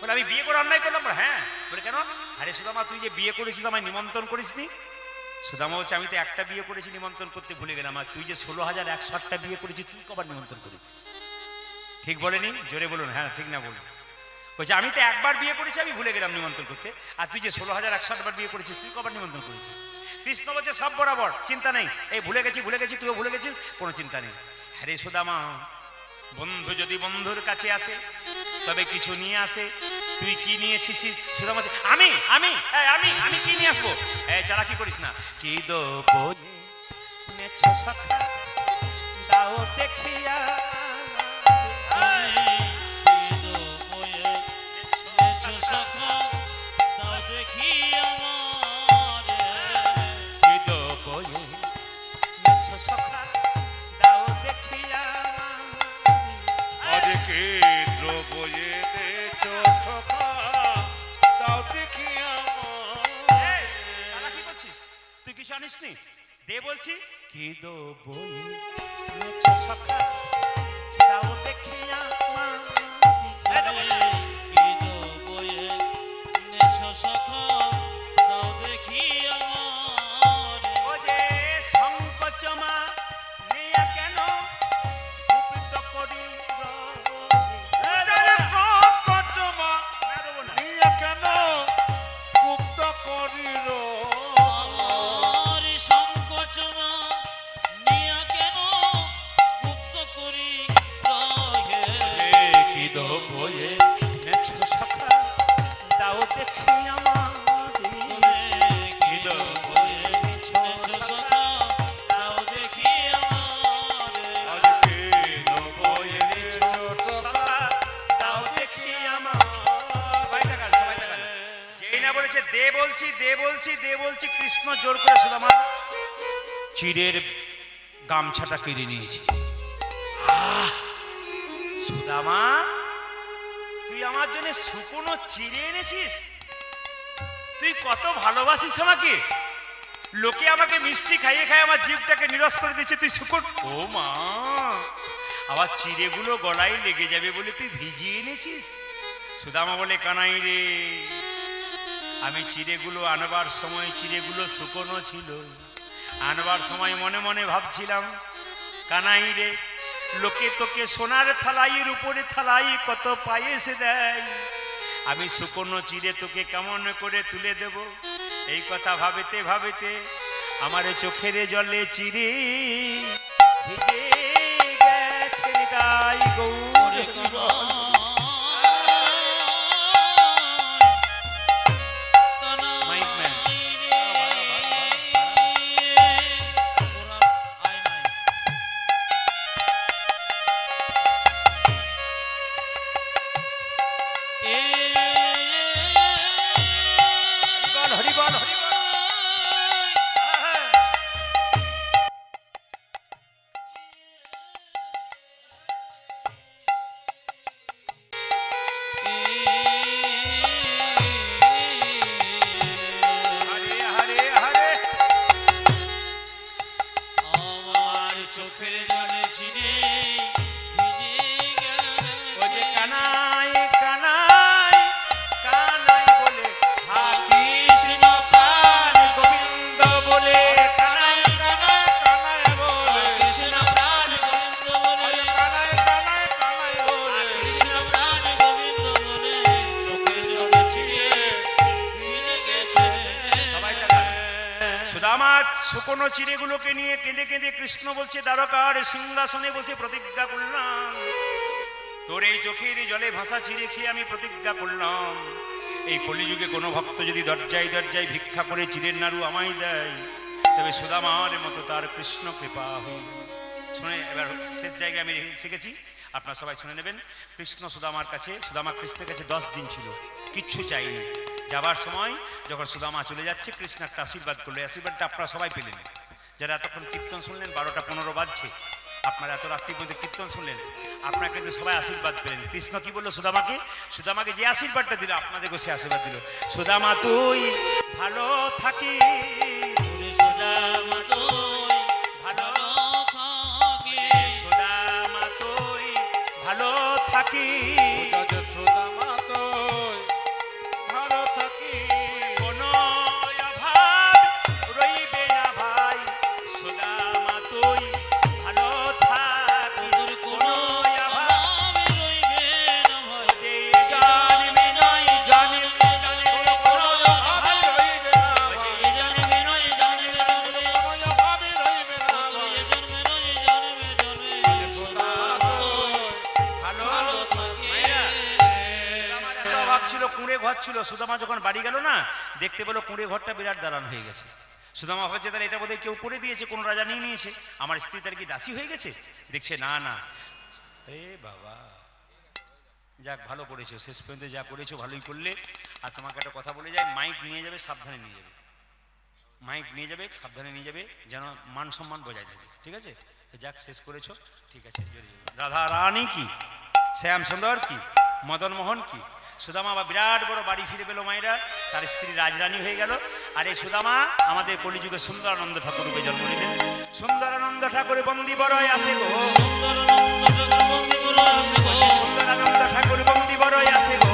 বলে, আমি বিয়ে করে অন্যায় করলাম? হ্যাঁ। বলে, কেন? আরে সুদামা, তুই যে বিয়ে করেছিস আমায় নিমন্ত্রণ করিসনি। সুদামা বলছে, আমি তো একটা বিয়ে করেছি, নিমন্ত্রণ করতে ভুলে গেলাম। আর তুই যে 16,108টা বিয়ে করেছিস, তুই কবার নিমন্ত্রণ করেছিস? ঠিক বলেনি? জোরে বলুন, হ্যাঁ ঠিক না বলুন। বলছে, আমি তো একবার বিয়ে করেছি, আমি ভুলে গেলাম নিমন্ত্রণ করতে। আর তুই যে 16,108 বার বিয়ে করেছিস, তুই কবার নিমন্ত্রণ করেছিস? কৃষ্ণ বলছে, সব বরাবর, চিন্তা নেই। এই ভুলে গেছি, তুইও ভুলে গেছিস, কোনো চিন্তা নেই। হ্যাঁ সুদামা, বন্ধু যদি বন্ধুর কাছে আসে তবে কিছু নিয়ে আসে, তুই কি নিয়েছিস? সুদামা বলছে, আমি কি নিয়ে আসবো? চালাকি করিস না। কি দেবো দাও দেখিয়া, আনিসনি দে বলছি। কি দো বই সখা দাও দেখিয়া, সংকোচমা নিয়া কেন গুপিত করি, কেন গুপ্ত করিল? দে বলছি কৃষ্ণ জোর করে সুদামার চিরের গামছাটা কেড়ে নিয়েছে। সুদামা, তুই আমার জন্য শুকনো চিড়ে এনেছিস? তুই কত ভালোবাসিস আমাকে। লোকে আমাকে মিষ্টি খাইয়ে খাইয়ে আমার জিভটাকে নিরস করে দিচ্ছে, তুই শুকনো। ও মা, আবার চিড়েগুলো গলায় লেগে যাবে বলে তুই ভিজিয়ে এনেছিস? সুদামা বলে, কানাই রে, আমি চিড়েগুলো আনবার সময় চিড়েগুলো শুকনো ছিল। আনবার সময় মনে মনে ভাবছিলাম, কানাই রে, লোকে তোকে সোনার থালাইয়ের উপরে থালাই কত পায়েস দেয়, আমি শুকনো চিড়ে তোকে কেমন করে তুলে দেব। এই কথা ভাবিতে ভাবিতে আমার চোখের জলে চিড়ে ভিজে গেছে গাই গৌর। সুদামা শুকনো চিড়েগুলোকে নিয়ে কেঁদে কেঁদে কৃষ্ণ বলছে, দ্বারকার সিংহাসনে বসে প্রতিজ্ঞা করলাম, তোর এই চোখের জলে ভাসা চিড়ে খেয়ে আমি প্রতিজ্ঞা করলাম, এই কলিযুগে কোনো ভক্ত যদি দরজায় দরজায় ভিক্ষা করে চিড়ের নাড়ু আমায় দেয়, তবে সুদামার মতো তার কৃষ্ণ কৃপা হয়। শুনে এবার শেষ জায়গায় আমি শিখেছি, আপনারা সবাই শুনে নেবেন। কৃষ্ণ সুদামার কাছে, সুদামা কৃষ্ণের কাছে 10 দিন ছিল, কিচ্ছু চাইনি। যাবার সময় যখন সুদামা চলে যাচ্ছে, কৃষ্ণ একটা আশীর্বাদ করলো। আশীর্বাদটা আপনারা সবাই পেলেন। যারা এতক্ষণ কীর্তন শুনলেন, 12টা 15 বাজছে, আপনারা এত রাত্রি পর্যন্ত কীর্তন শুনলেন, আপনারা কিন্তু সবাই আশীর্বাদ পেলেন। কৃষ্ণ কি বললো সুদামাকে? সুদামাকে যে আশীর্বাদটা দিল, আপনাদেরকে সে আশীর্বাদ দিল, সুদামা তুই ভালো থাকিস, সুদামা তুই ভালো থাকিস, সুদামা তুই ভালো থাকিস, সুদামা তুই ভালো থাকি, কোনো অভাব রইবে না ভাই, সুদামা তুই ভালো থাকিস, তোর কোনো কোনো অভাব অভাব রইবে না ভাই। যে জন্মে নয় জন্মে জন্মে কোনো অভাব রইবে না ভাই, এ জন্মে নয় জন্মে জন্মে, কোনো অভাবে রইবে না ভাই, এ জন্মে নয় জন্মে জন্মে, সুদামা তুই ভালো ভালো থাকিস। মায়েরা, সুদামার এত অভাব ছিল, কুঁড়ে ঘর ছিল। সুদামা যখন বাড়ি গেল না, দেখতে পেলো কুঁড়ে ঘরটা বিরাট দালান হয়ে গেছে। সুদামা ভাবছে তাহলে এটা বোধহয় কেউ করে দিয়েছে, কোনো রাজা নিয়ে নিয়েছে, আমার স্ত্রী তার কি দাসী হয়ে গেছে? দেখছে না না, এ বাবা, যাক ভালো করেছো, শেষ পর্যন্ত যা করেছো ভালোই করলে। আর তোমাকে একটা কথা বলে যায়, মাইক নিয়ে যাবে, সাবধানে নিয়ে যাবে, মাইক নিয়ে যাবে, সাবধানে নিয়ে যাবে, যেন মান সম্মান বজায় থাকে, ঠিক আছে? যাক শেষ করেছো, ঠিক আছে। রাধা রানী কি, শ্যাম সুন্দর কি, মদন মোহন কি, সুদামা বা বিরাট বড় বাড়ি ফিরে পেল মায়েরা, তার স্ত্রী রাজরানী হয়ে গেল। আর এই সুদামা আমাদের কলিযুগে সুন্দরানন্দ ঠাকুরকে জন্ম নিলেন। সুন্দরানন্দ ঠাকুর বন্দি বড়ই আসে গো, সুন্দরানন্দ ঠাকুর বন্দি বড় আসে গো, সুন্দরানন্দ ঠাকুর বন্দি বড়ই আসে গো,